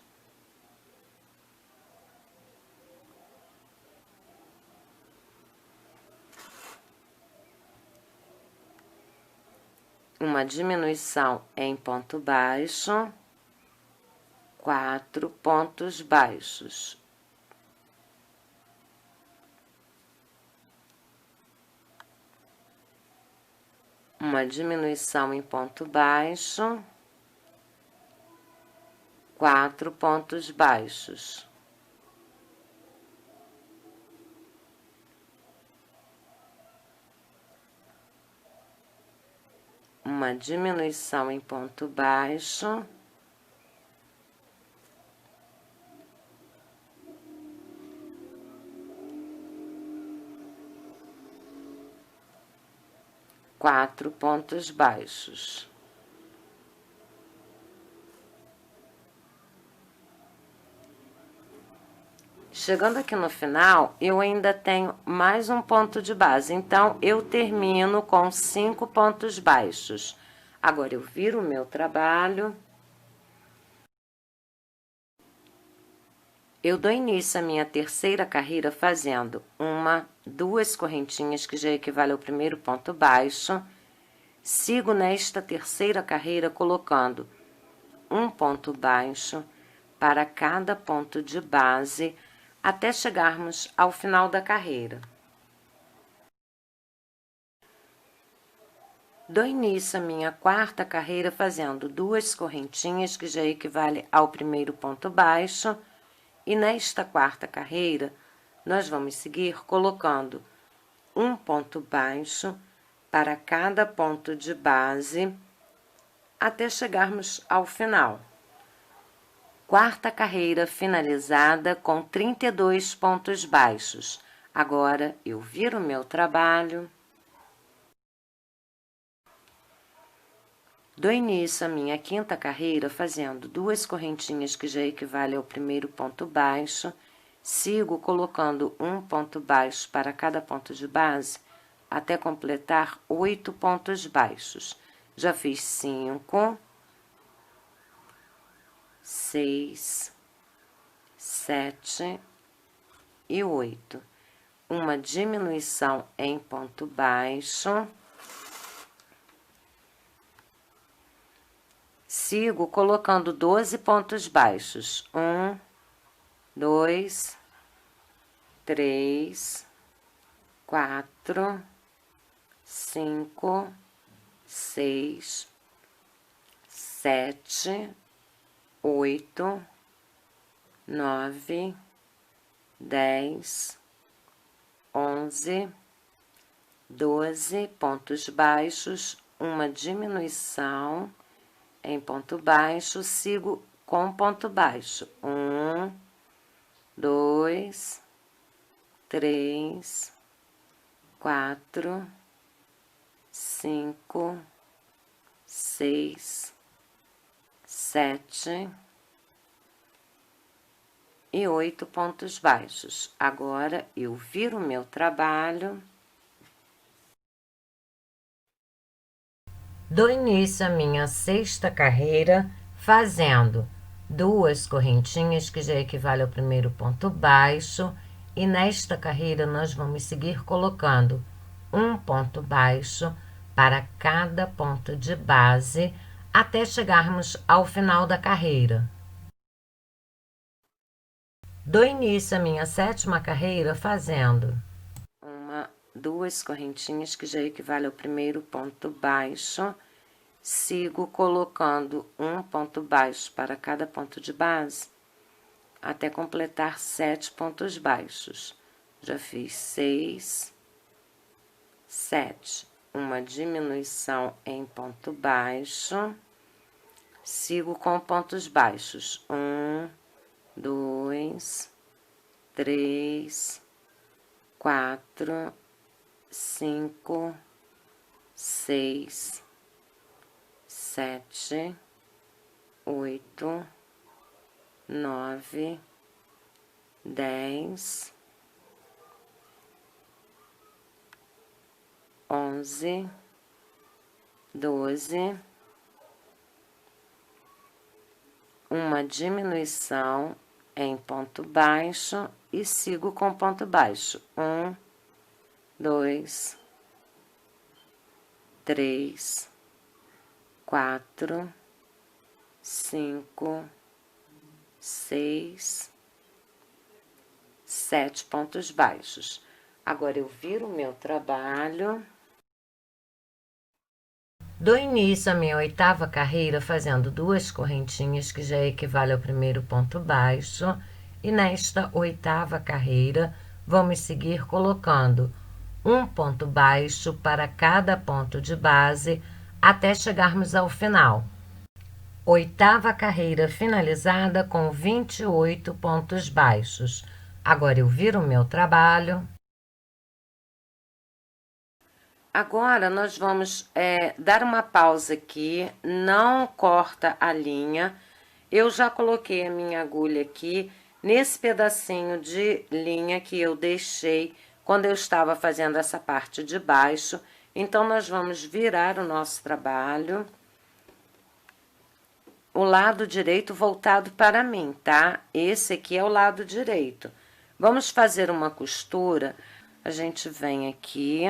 Uma diminuição em ponto baixo, 4 pontos baixos. Uma diminuição em ponto baixo, 4 pontos baixos. Uma diminuição em ponto baixo, 4 pontos baixos. Chegando aqui no final, eu ainda tenho mais um ponto de base, então eu termino com 5 pontos baixos. Agora, eu viro o meu trabalho. Eu dou início à minha terceira carreira fazendo 1, 2 correntinhas, que já equivale ao primeiro ponto baixo. Sigo nesta terceira carreira colocando um ponto baixo para cada ponto de base, até chegarmos ao final da carreira. Dou início à minha quarta carreira fazendo 2 correntinhas, que já equivale ao primeiro ponto baixo. E nesta quarta carreira, nós vamos seguir colocando um ponto baixo para cada ponto de base, até chegarmos ao final. Quarta carreira finalizada com 32 pontos baixos. Agora, eu viro o meu trabalho. Dou início à minha quinta carreira fazendo 2 correntinhas, que já equivale ao primeiro ponto baixo. Sigo colocando um ponto baixo para cada ponto de base, até completar 8 pontos baixos. Já fiz 5, 6, 7 e 8. Uma diminuição em ponto baixo. Sigo colocando 12 pontos baixos. 1, 2, 3, 4, 5, 6, 7, 8, 9, 10, 11, 12 pontos baixos, uma diminuição em ponto baixo, sigo com ponto baixo. 1, 2, 3, 4, 5, 6, 7 e 8 pontos baixos. Agora, eu viro o meu trabalho. Dou início à minha 6ª carreira, fazendo 2 correntinhas, que já equivale ao primeiro ponto baixo, e nesta carreira nós vamos seguir colocando um ponto baixo para cada ponto de base, até chegarmos ao final da carreira. Dou início à minha 7ª carreira fazendo 2 correntinhas, que já equivale ao primeiro ponto baixo. Sigo colocando um ponto baixo para cada ponto de base, até completar 7 pontos baixos. Já fiz 6, 7. Uma diminuição em ponto baixo. Sigo com pontos baixos. 1, 2, 3, 4, 5, 6, 7, 8, 9, 10, 11, 12, uma diminuição em ponto baixo e sigo com ponto baixo. 1, 2, 3, 4, 5, 6, 7 pontos baixos. Agora, eu viro o meu trabalho. Dou início à minha 8ª carreira fazendo 2 correntinhas, que já equivale ao primeiro ponto baixo. E nesta 8ª carreira, vamos seguir colocando um ponto baixo para cada ponto de base, até chegarmos ao final. 8ª carreira finalizada com 28 pontos baixos. Agora, eu viro o meu trabalho. Agora, nós vamos dar uma pausa aqui, não corta a linha. Eu já coloquei a minha agulha aqui, nesse pedacinho de linha que eu deixei quando eu estava fazendo essa parte de baixo. Então, nós vamos virar o nosso trabalho. O lado direito voltado para mim, tá? Esse aqui é o lado direito. Vamos fazer uma costura. A gente vem aqui.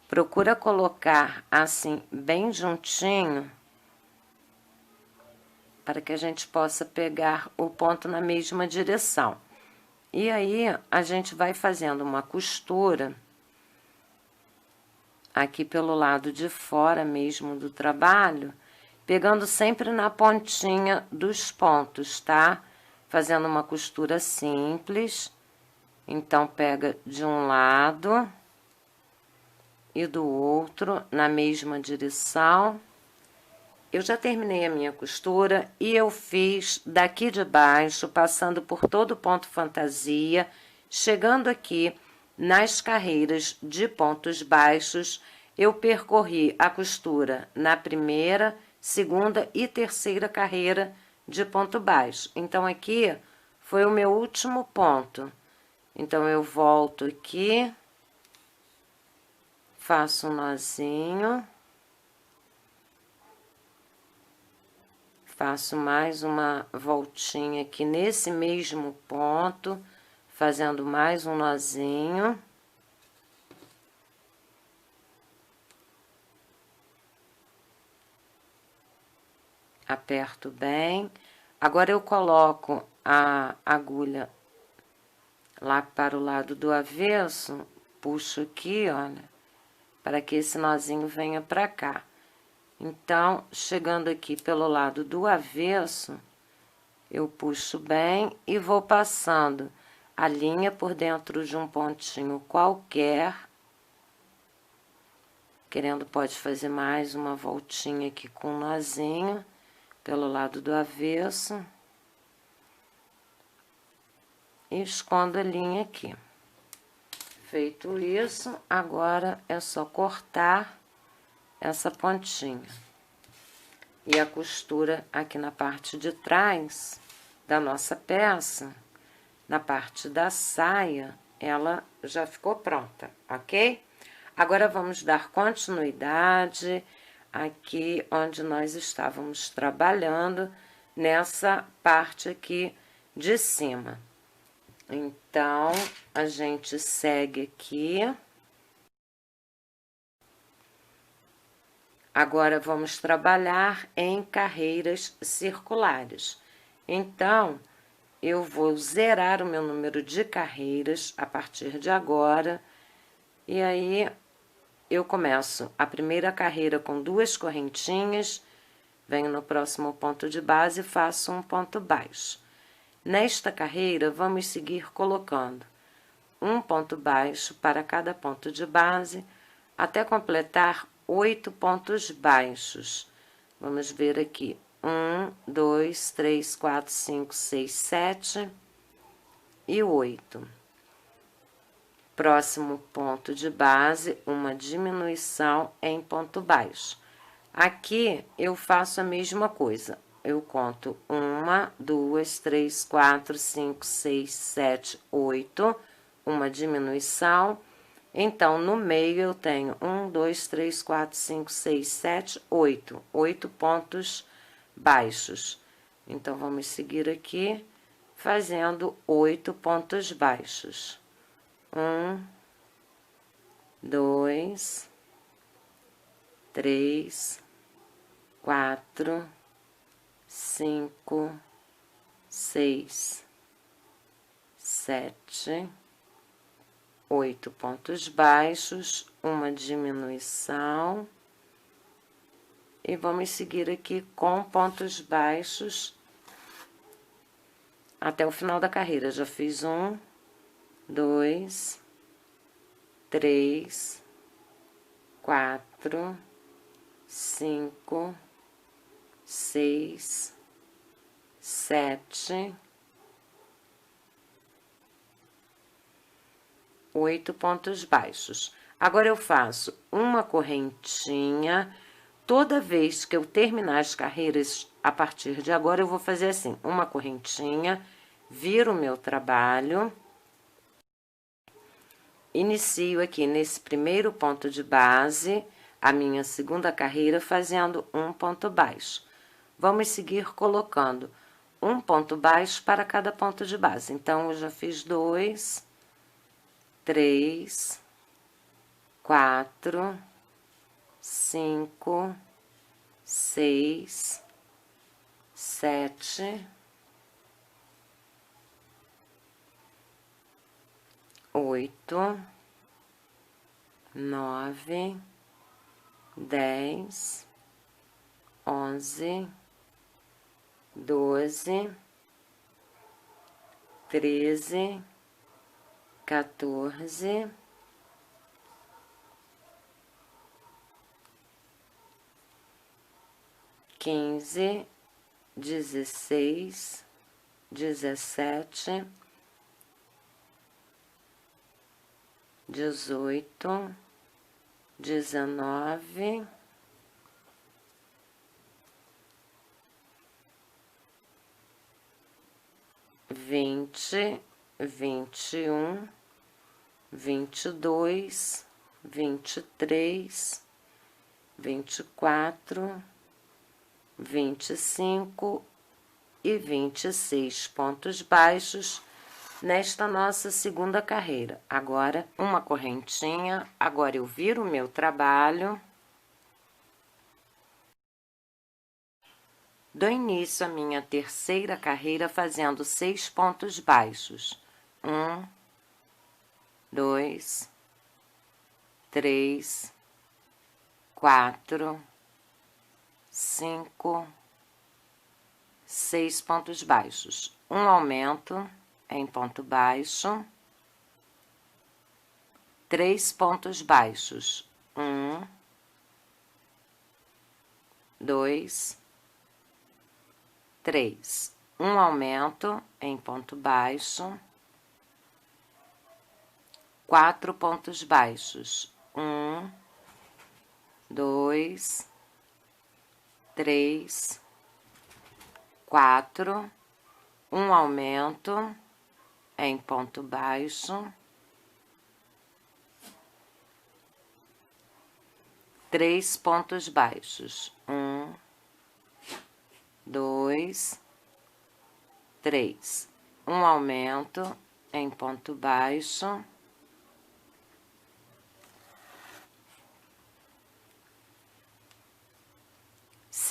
Procura colocar assim, bem juntinho, para que a gente possa pegar o ponto na mesma direção. E aí, a gente vai fazendo uma costura aqui pelo lado de fora mesmo do trabalho, pegando sempre na pontinha dos pontos, tá? Fazendo uma costura simples. Então, pega de um lado e do outro na mesma direção. Eu já terminei a minha costura e eu fiz daqui de baixo, passando por todo o ponto fantasia, chegando aqui nas carreiras de pontos baixos, eu percorri a costura na primeira, segunda e terceira carreira de ponto baixo. Então, aqui foi o meu último ponto. Então, eu volto aqui, faço um nozinho, faço mais uma voltinha aqui nesse mesmo ponto, fazendo mais um nozinho. Aperto bem. Agora, eu coloco a agulha lá para o lado do avesso, puxo aqui, olha, para que esse nozinho venha pra cá. Então, chegando aqui pelo lado do avesso, eu puxo bem e vou passando a linha por dentro de um pontinho qualquer. Querendo, pode fazer mais uma voltinha aqui com um nozinho pelo lado do avesso. E escondo a linha aqui. Feito isso, agora é só cortar essa pontinha. E a costura aqui na parte de trás da nossa peça, na parte da saia, ela já ficou pronta, ok? Agora, vamos dar continuidade aqui onde nós estávamos trabalhando, nessa parte aqui de cima. Então, a gente segue aqui. Agora, vamos trabalhar em carreiras circulares. Então, eu vou zerar o meu número de carreiras a partir de agora. E aí, eu começo a primeira carreira com 2 correntinhas, venho no próximo ponto de base e faço um ponto baixo. Nesta carreira, vamos seguir colocando um ponto baixo para cada ponto de base, até completar 8 pontos baixos. Vamos ver aqui, 1, 2, 3, 4, 5, 6, 7 e 8. Próximo ponto de base, uma diminuição em ponto baixo. Aqui, eu faço a mesma coisa. Eu conto 1, 2, 3, 4, 5, 6, 7, 8, uma diminuição. Então, no meio, eu tenho 1, 2, 3, 4, 5, 6, 7, 8. 8 pontos baixos. Então, vamos seguir aqui, fazendo 8 pontos baixos. 1, 2, 3, 4, 5, 6, 7, 8 pontos baixos, uma diminuição. E vamos seguir aqui com pontos baixos até o final da carreira. Já fiz 1, 2, 3, 4, 5, 6, 7, 8 pontos baixos. Agora, eu faço uma correntinha. Toda vez que eu terminar as carreiras, a partir de agora, eu vou fazer assim, uma correntinha, viro o meu trabalho, inicio aqui nesse primeiro ponto de base, a minha segunda carreira, fazendo um ponto baixo. Vamos seguir colocando um ponto baixo para cada ponto de base. Então, eu já fiz 2, 3, 4, 5, 6, 7, 8, 9, 10, 11, 12, 13, 14, 15, 16, 17, 18, 19, 20 21, 22, 23, 24, 25 e 26 pontos baixos nesta nossa segunda carreira. Agora, uma correntinha, agora eu viro o meu trabalho. Dou início à minha terceira carreira fazendo 6 pontos baixos. 1, 2, 3, 4, 5, 6 pontos baixos. Um aumento em ponto baixo. 3 pontos baixos. 1, 2, 3. Um aumento em ponto baixo. 4 pontos baixos. 1, 2, 3, 4. Um aumento em ponto baixo. 3 pontos baixos. 1, 2, 3. Um aumento em ponto baixo.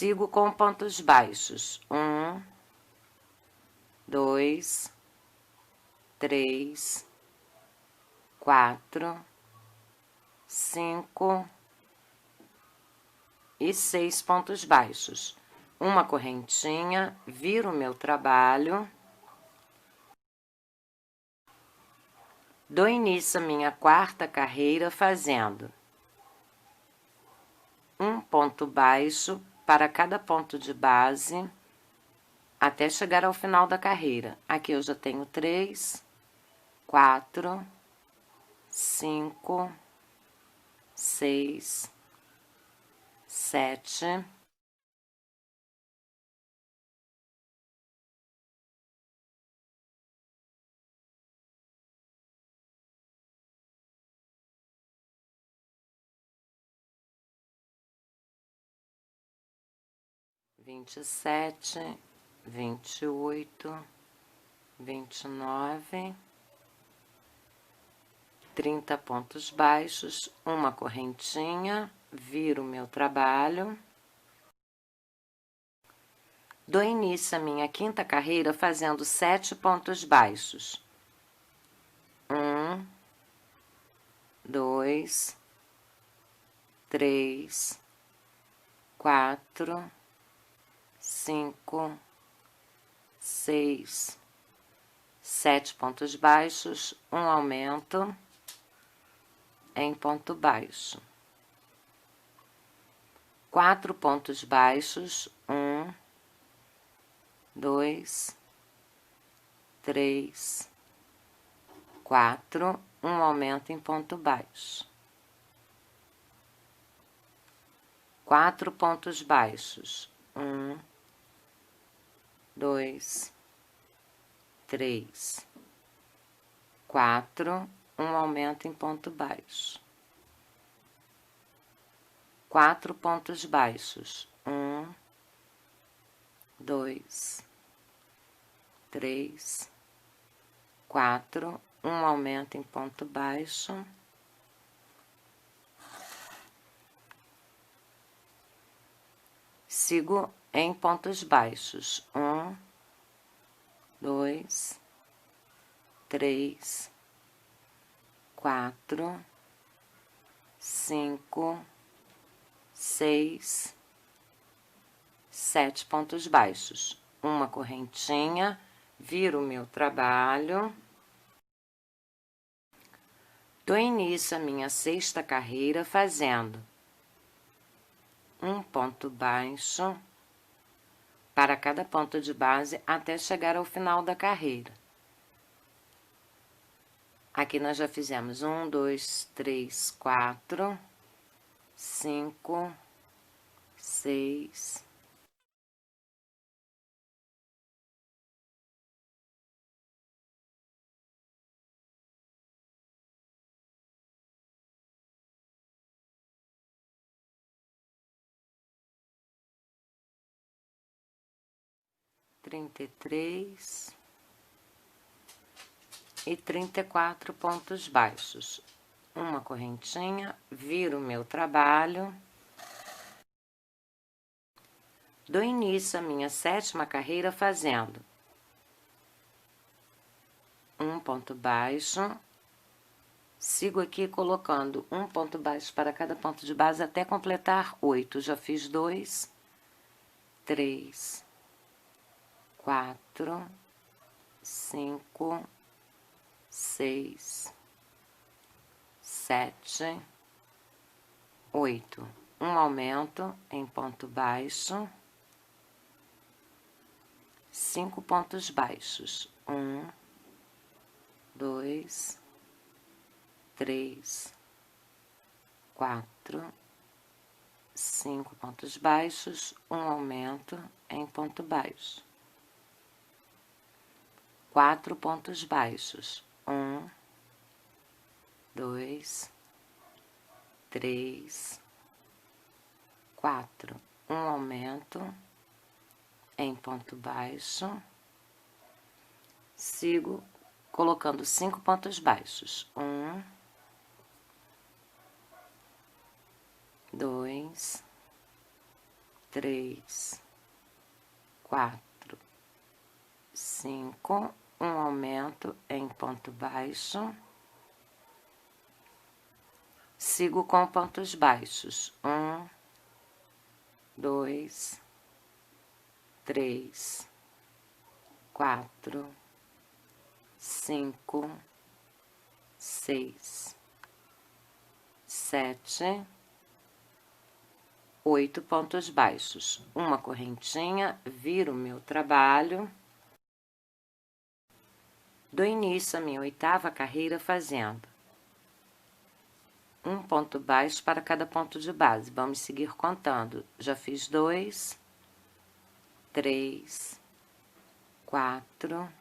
Sigo com pontos baixos. 1, 2, 3, 4, 5 e 6 pontos baixos. Uma correntinha, viro o meu trabalho. Dou início à minha quarta carreira fazendo um ponto baixo para cada ponto de base, até chegar ao final da carreira. Aqui eu já tenho 3, 4, 5, 6, 7, 27, 28, 29, 30 pontos baixos, uma correntinha, viro o meu trabalho. Dou início à minha quinta carreira fazendo 7 pontos baixos. 1, 2, 3, 4, 5, 6, 7 pontos baixos, um aumento em ponto baixo. 4 pontos baixos, 1, 2, 3, 4, um aumento em ponto baixo. 4 pontos baixos, 1, 2, 3, 4, um aumento em ponto baixo. 4 pontos baixos, 1, 2, 3, 4, um aumento em ponto baixo. Sigo em pontos baixos, 1, 2, 3, 4, 5, 6, 7 pontos baixos, uma correntinha, viro o meu trabalho. Dou início à minha sexta carreira fazendo um ponto baixo para cada ponto de base até chegar ao final da carreira. Aqui nós já fizemos 1, 2, 3, 4, 5, 6, 33 e 34 pontos baixos. Uma correntinha, viro o meu trabalho. Dou início à minha 7ª carreira fazendo um ponto baixo, sigo aqui colocando um ponto baixo para cada ponto de base até completar 8. Já fiz 2, 3, 4, 5, 6, 7, 8. Um aumento em ponto baixo, 5 pontos baixos. 1, 2, 3, 4, 5 pontos baixos, um aumento em ponto baixo. 4 pontos baixos. 1, 2, 3, 4. Um aumento em ponto baixo. Sigo colocando 5 pontos baixos. 1, 2, 3, 4, 5. Um aumento em ponto baixo. Sigo com pontos baixos. 1, 2, 3, 4, 5, 6, 7, 8 pontos baixos. Uma correntinha, viro o meu trabalho. Dou início à minha 8ª carreira fazendo um ponto baixo para cada ponto de base. Vamos seguir contando. Já fiz 2, 3, 4,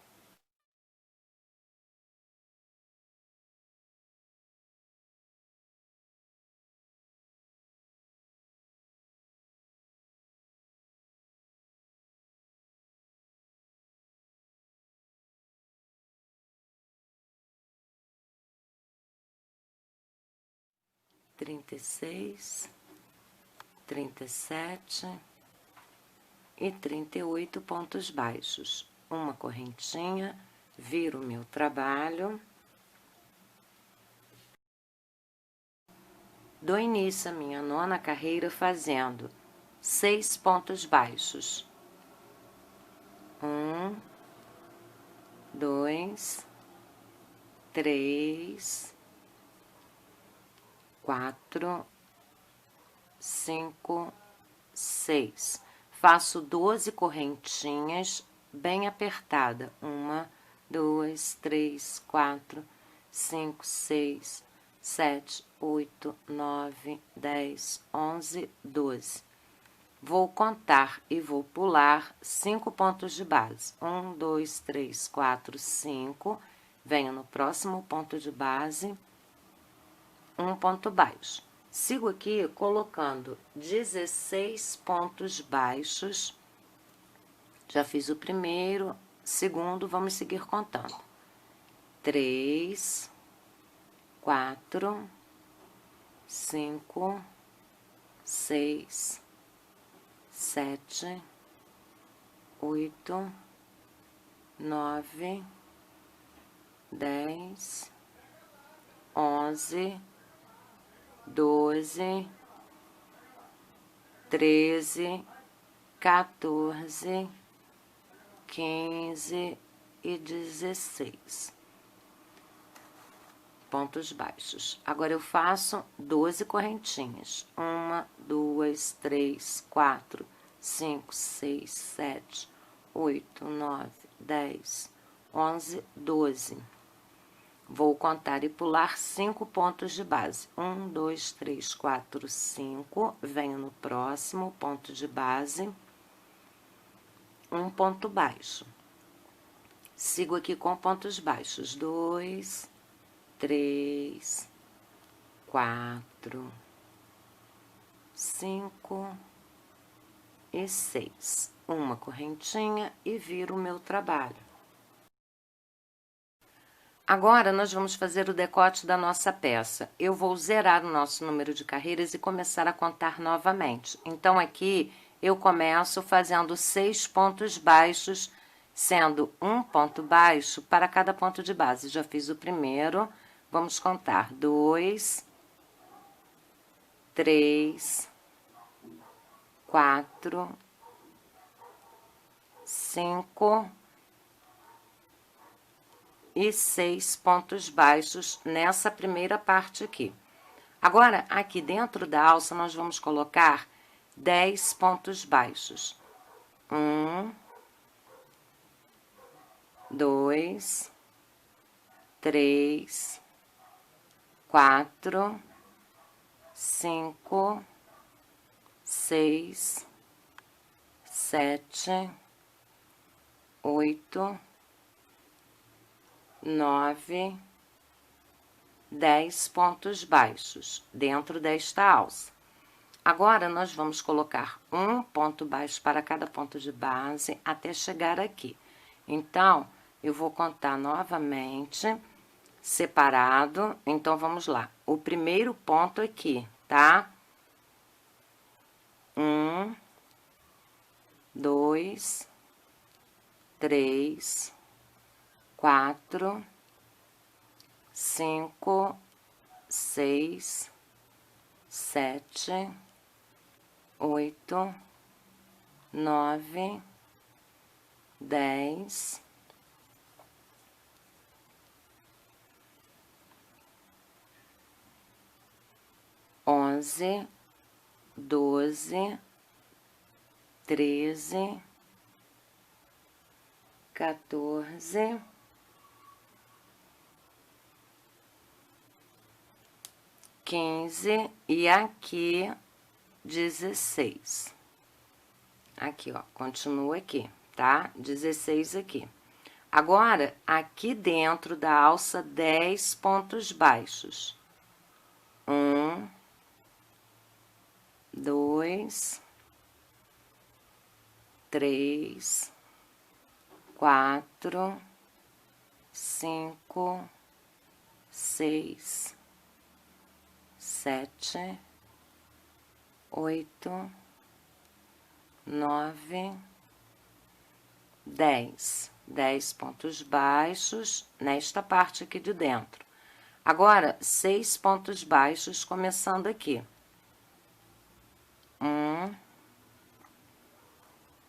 36, 37 e 38 pontos baixos. Uma correntinha, viro o meu trabalho. Dou início à minha 9ª carreira fazendo 6 pontos baixos. 1, 2, 3, 4, 5, 6. Faço 12 correntinhas bem apertada. 1, 2, 3, 4, 5, 6, 7, 8, 9, 10, 11, 12. Vou contar e vou pular 5 pontos de base. 1, 2, 3, 4, 5. Venho no próximo ponto de base, um ponto baixo. Sigo aqui colocando 16 pontos baixos. Já fiz o primeiro, segundo, vamos seguir contando. 3, 4, 5, 6, 7, 8, 9, 10, 11, 12, 13, 14, 15 e 16 pontos baixos. Agora eu faço 12 correntinhas. 1, 2, 3, 4, 5, 6, 7, 8, 9, 10, 11, 12. Vou contar e pular 5 pontos de base. 1, 2, 3, 4, 5. Venho no próximo ponto de base, um ponto baixo. Sigo aqui com pontos baixos. 2, 3, 4, 5 e 6. uma correntinha e viro o meu trabalho. Agora, nós vamos fazer o decote da nossa peça. Eu vou zerar o nosso número de carreiras e começar a contar novamente. Então, aqui, eu começo fazendo 6 pontos baixos, sendo um ponto baixo para cada ponto de base. Já fiz o primeiro, vamos contar 2, 3, 4, 5 e 6 pontos baixos nessa primeira parte aqui. Agora, aqui dentro da alça, nós vamos colocar 10 pontos baixos. 1, 2, 3, 4, 5, 6, 7, 8, 9, 10 pontos baixos dentro desta alça. Agora, nós vamos colocar um ponto baixo para cada ponto de base até chegar aqui. Então, eu vou contar novamente, separado. Então, vamos lá. O primeiro ponto aqui, tá? 1, 2, 3, 4, 5, 6, 7, 8, 9, 10, 11, 12, 13, 14, 15 e aqui 16. Aqui, ó, continua aqui, tá? 16 aqui. Agora, aqui dentro da alça, 10 pontos baixos. 1, 2, 3, 4, 5, 6, 7, 8, 9, 10. 10 pontos baixos nesta parte aqui de dentro. Agora, 6 pontos baixos começando aqui. 1,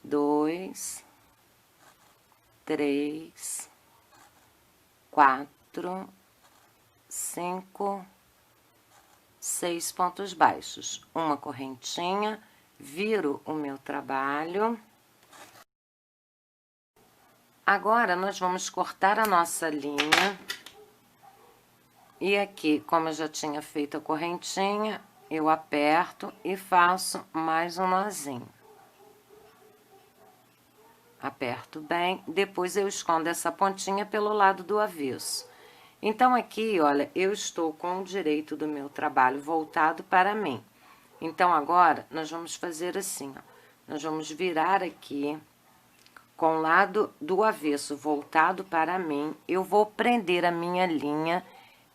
2, 3, 4, 5, 6 pontos baixos. Uma correntinha, viro o meu trabalho. Agora, nós vamos cortar a nossa linha. E aqui, como eu já tinha feito a correntinha, eu aperto e faço mais um nozinho. Aperto bem, depois eu escondo essa pontinha pelo lado do avesso. Então, aqui, olha, eu estou com o direito do meu trabalho voltado para mim. Então, agora, nós vamos fazer assim, ó. Nós vamos virar aqui, com o lado do avesso voltado para mim, eu vou prender a minha linha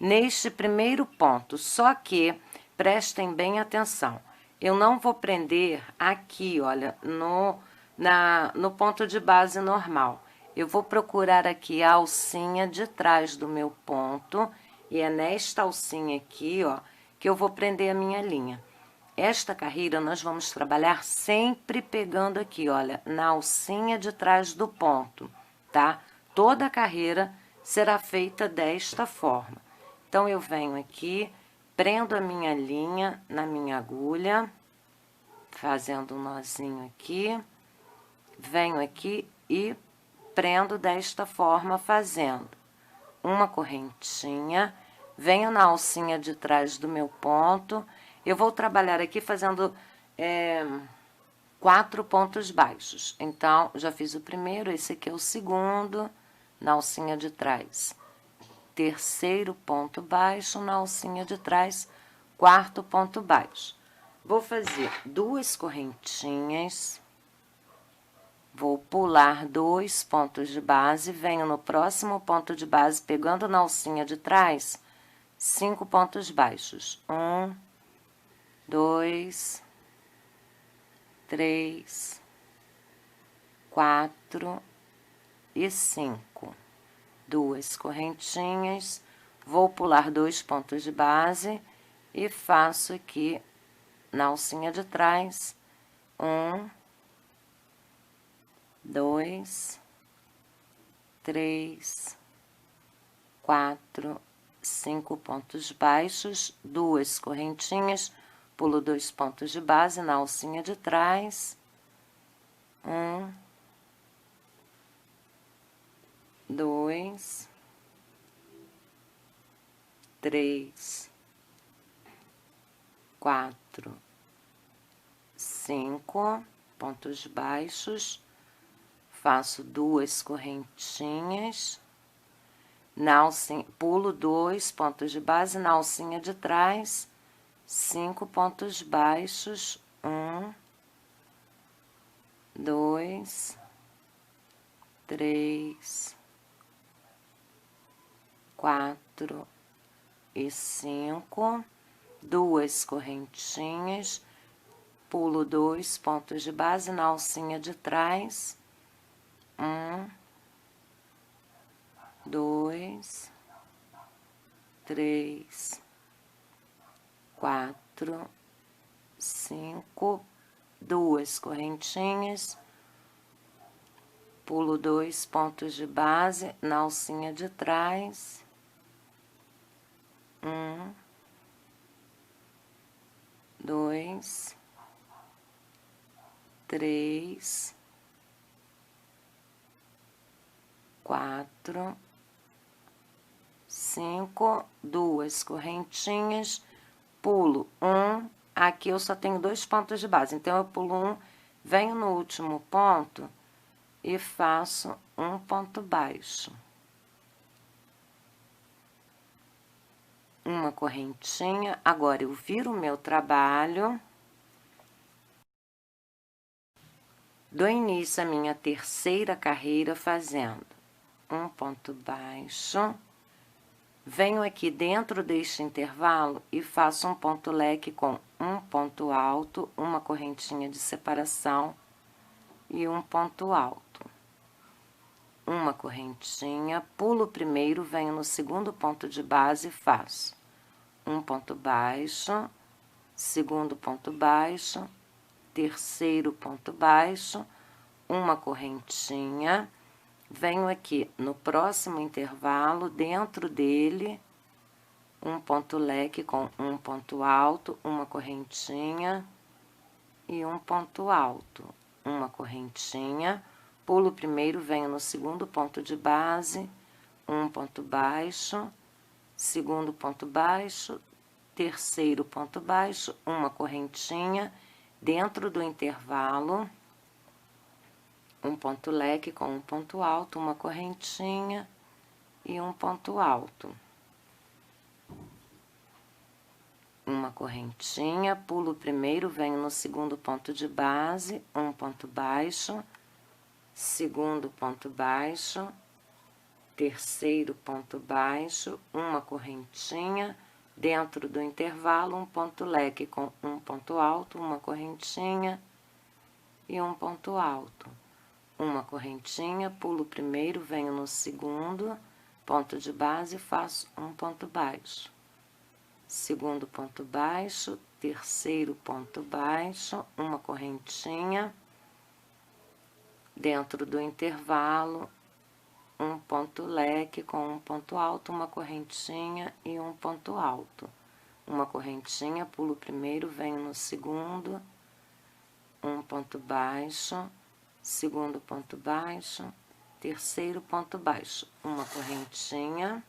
neste primeiro ponto, só que, prestem bem atenção, eu não vou prender aqui, olha, no ponto de base normal. Eu vou procurar aqui a alcinha de trás do meu ponto, e é nesta alcinha aqui, ó, que eu vou prender a minha linha. Esta carreira nós vamos trabalhar sempre pegando aqui, olha, na alcinha de trás do ponto, tá? Toda a carreira será feita desta forma. Então, eu venho aqui, prendo a minha linha na minha agulha, fazendo um nozinho aqui, venho aqui e prendo desta forma, fazendo uma correntinha, venho na alcinha de trás do meu ponto. Eu vou trabalhar aqui fazendo 4 pontos baixos. Então, já fiz o primeiro, esse aqui é o segundo, na alcinha de trás. Terceiro ponto baixo, na alcinha de trás, quarto ponto baixo. Vou fazer 2 correntinhas. vou pular 2 pontos de base, venho no próximo ponto de base, pegando na alcinha de trás, 5 pontos baixos. 1, 2, 3, 4 e 5. 2 correntinhas, vou pular 2 pontos de base e faço aqui na alcinha de trás, 1, 2, 3, 4, 5 pontos baixos, 2 correntinhas, pulo 2 pontos de base na alcinha de trás, 1, 2, 3, 4, 5 pontos baixos, faço 2 correntinhas, na alcinha, pulo 2 pontos de base na alcinha de trás, 5 pontos baixos, 1, 2, 3, 4 e 5, 2 correntinhas, pulo 2 pontos de base na alcinha de trás, 1, 2, 3, 4, 5, 2 correntinhas, pulo 2 pontos de base na alcinha de trás, 1, 2, 3, 4, 5, 2 correntinhas, pulo 1, aqui eu só tenho 2 pontos de base, então eu pulo 1, venho no último ponto e faço um ponto baixo. Uma correntinha, agora eu viro o meu trabalho, dou início à minha terceira carreira fazendo um ponto baixo, venho aqui dentro deste intervalo e faço um ponto leque com um ponto alto, uma correntinha de separação e um ponto alto. Uma correntinha, pulo o primeiro, venho no segundo ponto de base e faço um ponto baixo, segundo ponto baixo, terceiro ponto baixo, uma correntinha, venho aqui no próximo intervalo, dentro dele, um ponto leque com um ponto alto, uma correntinha e um ponto alto, uma correntinha, pulo o primeiro, venho no segundo ponto de base, um ponto baixo, segundo ponto baixo, terceiro ponto baixo, uma correntinha, dentro do intervalo, um ponto leque com um ponto alto, uma correntinha e um ponto alto. Uma correntinha, pulo o primeiro, venho no segundo ponto de base, um ponto baixo, segundo ponto baixo, terceiro ponto baixo, uma correntinha, dentro do intervalo, um ponto leque com um ponto alto, uma correntinha e um ponto alto. Uma correntinha, pulo o primeiro, venho no segundo ponto de base e faço um ponto baixo. Segundo ponto baixo, terceiro ponto baixo, uma correntinha, dentro do intervalo, um ponto leque com um ponto alto, uma correntinha e um ponto alto. Uma correntinha, pulo o primeiro, venho no segundo, um ponto baixo, segundo ponto baixo, terceiro ponto baixo, uma correntinha,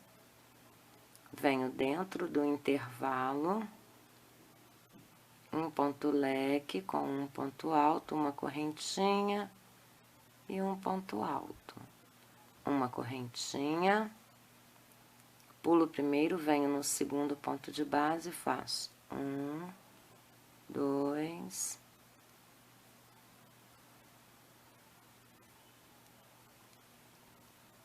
venho dentro do intervalo, um ponto leque com um ponto alto, uma correntinha e um ponto alto. Uma correntinha, pulo o primeiro, venho no segundo ponto de base e faço 1, 2,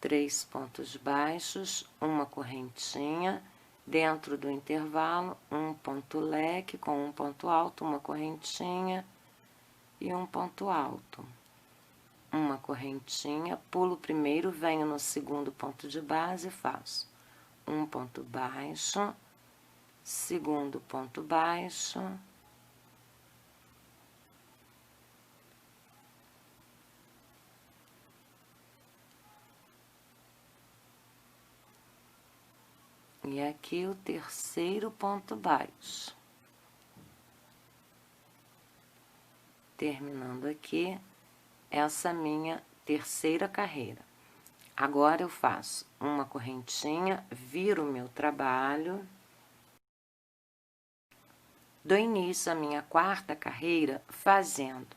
3 pontos baixos, uma correntinha, dentro do intervalo, um ponto leque com um ponto alto, uma correntinha e um ponto alto. Uma correntinha, pulo primeiro, venho no segundo ponto de base e faço um ponto baixo, segundo ponto baixo, e aqui o terceiro ponto baixo. Terminando aqui essa minha terceira carreira. Agora eu faço uma correntinha, viro o meu trabalho, dou início à minha quarta carreira fazendo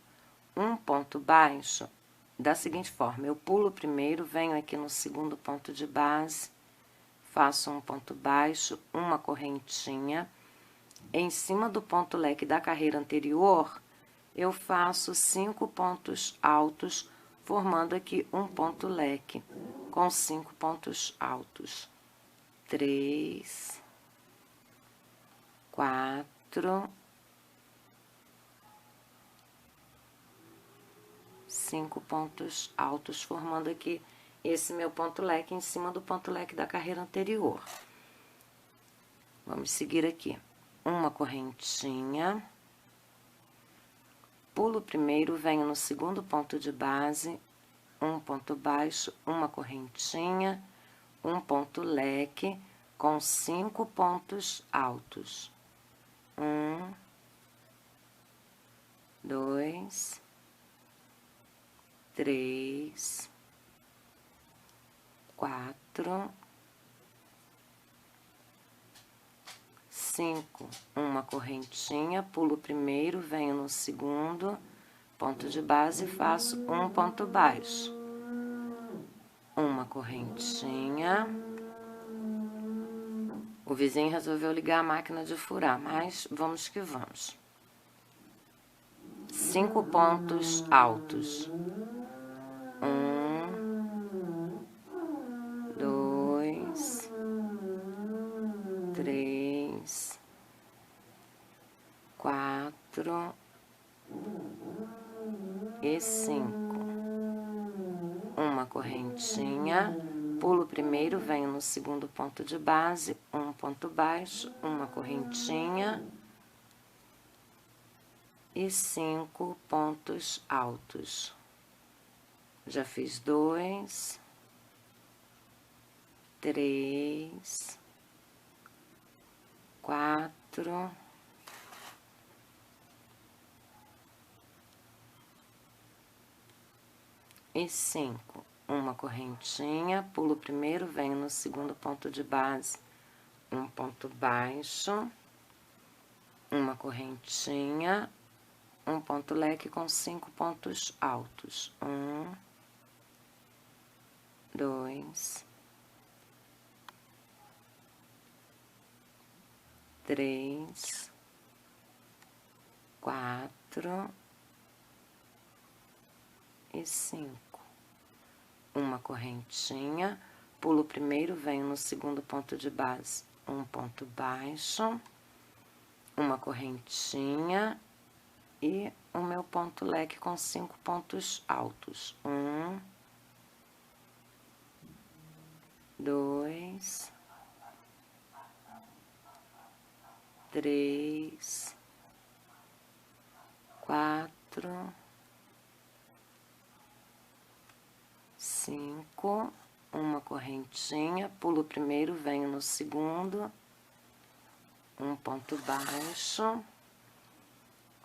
um ponto baixo da seguinte forma: eu pulo primeiro, venho aqui no segundo ponto de base, faço um ponto baixo, uma correntinha, em cima do ponto leque da carreira anterior, eu faço 5 pontos altos, formando aqui um ponto leque com 5 pontos altos. 3, 4, 5 pontos altos, formando aqui esse meu ponto leque em cima do ponto leque da carreira anterior. Vamos seguir aqui. Uma correntinha, pulo primeiro, venho no segundo ponto de base, um ponto baixo, uma correntinha, um ponto leque com 5 pontos altos. 1, 2, 3, 4, 5, uma correntinha, pulo primeiro, venho no segundo ponto de base e faço um ponto baixo, uma correntinha. O vizinho resolveu ligar a máquina de furar, mas vamos que vamos. 5 pontos altos. 1, 2, 3, 4 e 5. Uma correntinha, pulo primeiro, venho no segundo ponto de base, um ponto baixo, uma correntinha e 5 pontos altos. Já fiz 2, 3, 4, e 5. Uma correntinha, pulo primeiro, venho no segundo ponto de base, um ponto baixo, uma correntinha, um ponto leque com 5 pontos altos. 1, 2, 3, 4 e 5. Uma correntinha, pulo primeiro, venho no segundo ponto de base, um ponto baixo, uma correntinha e o meu ponto leque com 5 pontos altos. 1, 2, 3, 4, 5, uma correntinha, pulo primeiro, venho no segundo, um ponto baixo,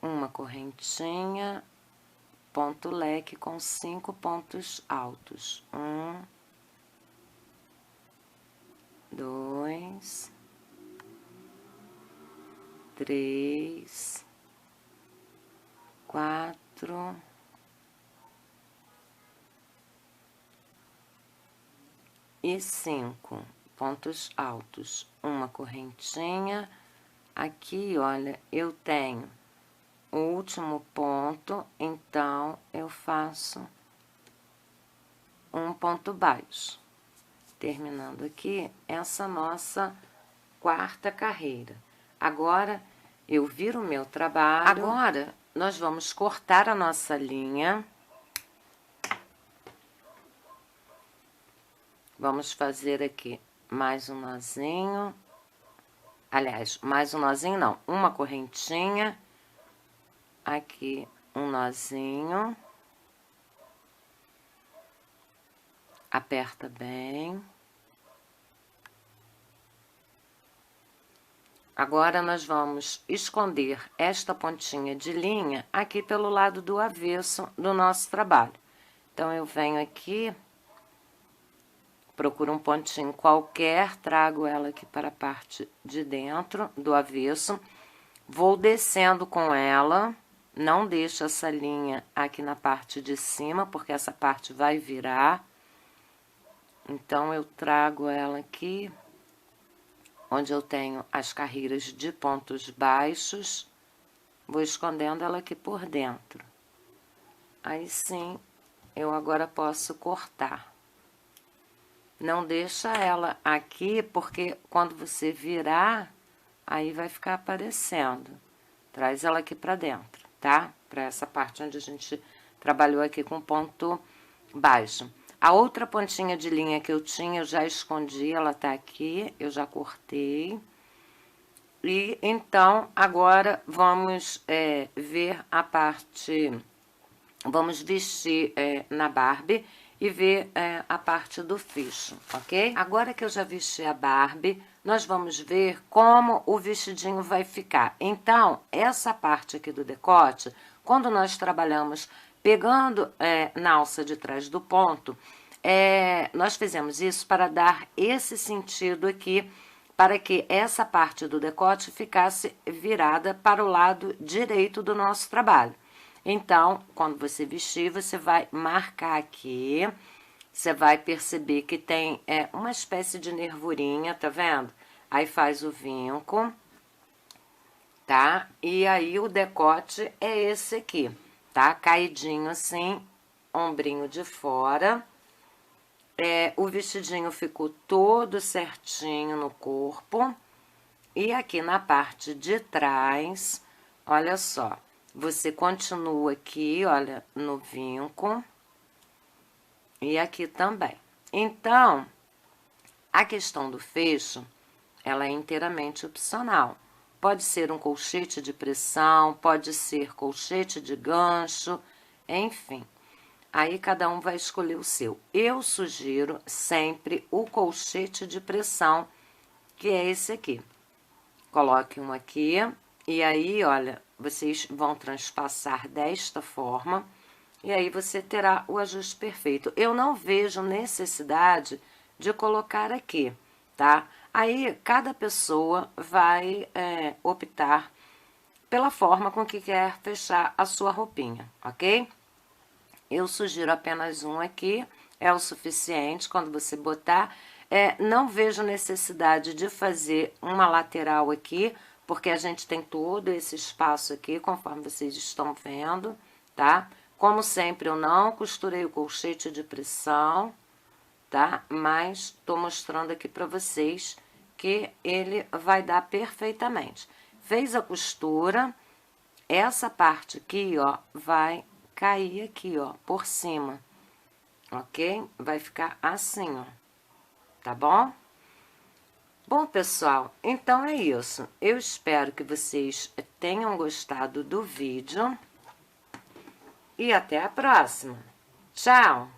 uma correntinha, ponto leque com 5 pontos altos. 1, 2, 3, 4, e 5 pontos altos, uma correntinha. Aqui, olha, eu tenho o último ponto, então eu faço um ponto baixo. terminando aqui essa nossa quarta carreira. Agora, eu viro o meu trabalho. Agora, nós vamos cortar a nossa linha. Vamos fazer aqui mais um nozinho. Aliás, mais um nozinho não, uma correntinha. Aqui um nozinho. Aperta bem. Agora, nós vamos esconder esta pontinha de linha aqui pelo lado do avesso do nosso trabalho. Então, eu venho aqui, procuro um pontinho qualquer, trago ela aqui para a parte de dentro do avesso, vou descendo com ela, não deixo essa linha aqui na parte de cima, porque essa parte vai virar. Então, eu trago ela aqui, onde eu tenho as carreiras de pontos baixos, vou escondendo ela aqui por dentro. Aí sim, eu agora posso cortar. Não deixa ela aqui, porque quando você virar, aí vai ficar aparecendo. Traz ela aqui pra dentro, tá? Pra essa parte onde a gente trabalhou aqui com ponto baixo. A outra pontinha de linha que eu tinha, eu já escondi, ela tá aqui, eu já cortei. E então, agora vamos ver a parte, vamos vestir na Barbie e ver a parte do fecho, ok? Agora que eu já vesti a Barbie, nós vamos ver como o vestidinho vai ficar. Então, essa parte aqui do decote, quando nós trabalhamos pegando na alça de trás do ponto, nós fizemos isso para dar esse sentido aqui, para que essa parte do decote ficasse virada para o lado direito do nosso trabalho. Então, quando você vestir, você vai marcar aqui, você vai perceber que tem uma espécie de nervurinha, tá vendo? Aí faz o vinco, tá? E aí o decote é esse aqui, tá? Caidinho assim, ombrinho de fora. O vestidinho ficou todo certinho no corpo. E aqui na parte de trás, olha só, você continua aqui, olha, no vinco. E aqui também. Então, a questão do fecho, ela é inteiramente opcional. Pode ser um colchete de pressão, pode ser colchete de gancho, enfim. Aí, cada um vai escolher o seu. Eu sugiro sempre o colchete de pressão, que é esse aqui. Coloque um aqui, e aí, olha, vocês vão transpassar desta forma, e aí você terá o ajuste perfeito. Eu não vejo necessidade de colocar aqui, tá? Aí, cada pessoa vai optar pela forma com que quer fechar a sua roupinha, ok? Eu sugiro apenas um aqui, é o suficiente quando você botar. Não vejo necessidade de fazer uma lateral aqui, porque a gente tem todo esse espaço aqui, conforme vocês estão vendo, tá? Como sempre, eu não costurei o colchete de pressão, tá? Mas tô mostrando aqui pra vocês que ele vai dar perfeitamente. Fez a costura, essa parte aqui, ó, vai cair aqui, ó, por cima, ok? Vai ficar assim, ó, tá bom? Bom, pessoal, então é isso. Eu espero que vocês tenham gostado do vídeo e até a próxima. Tchau!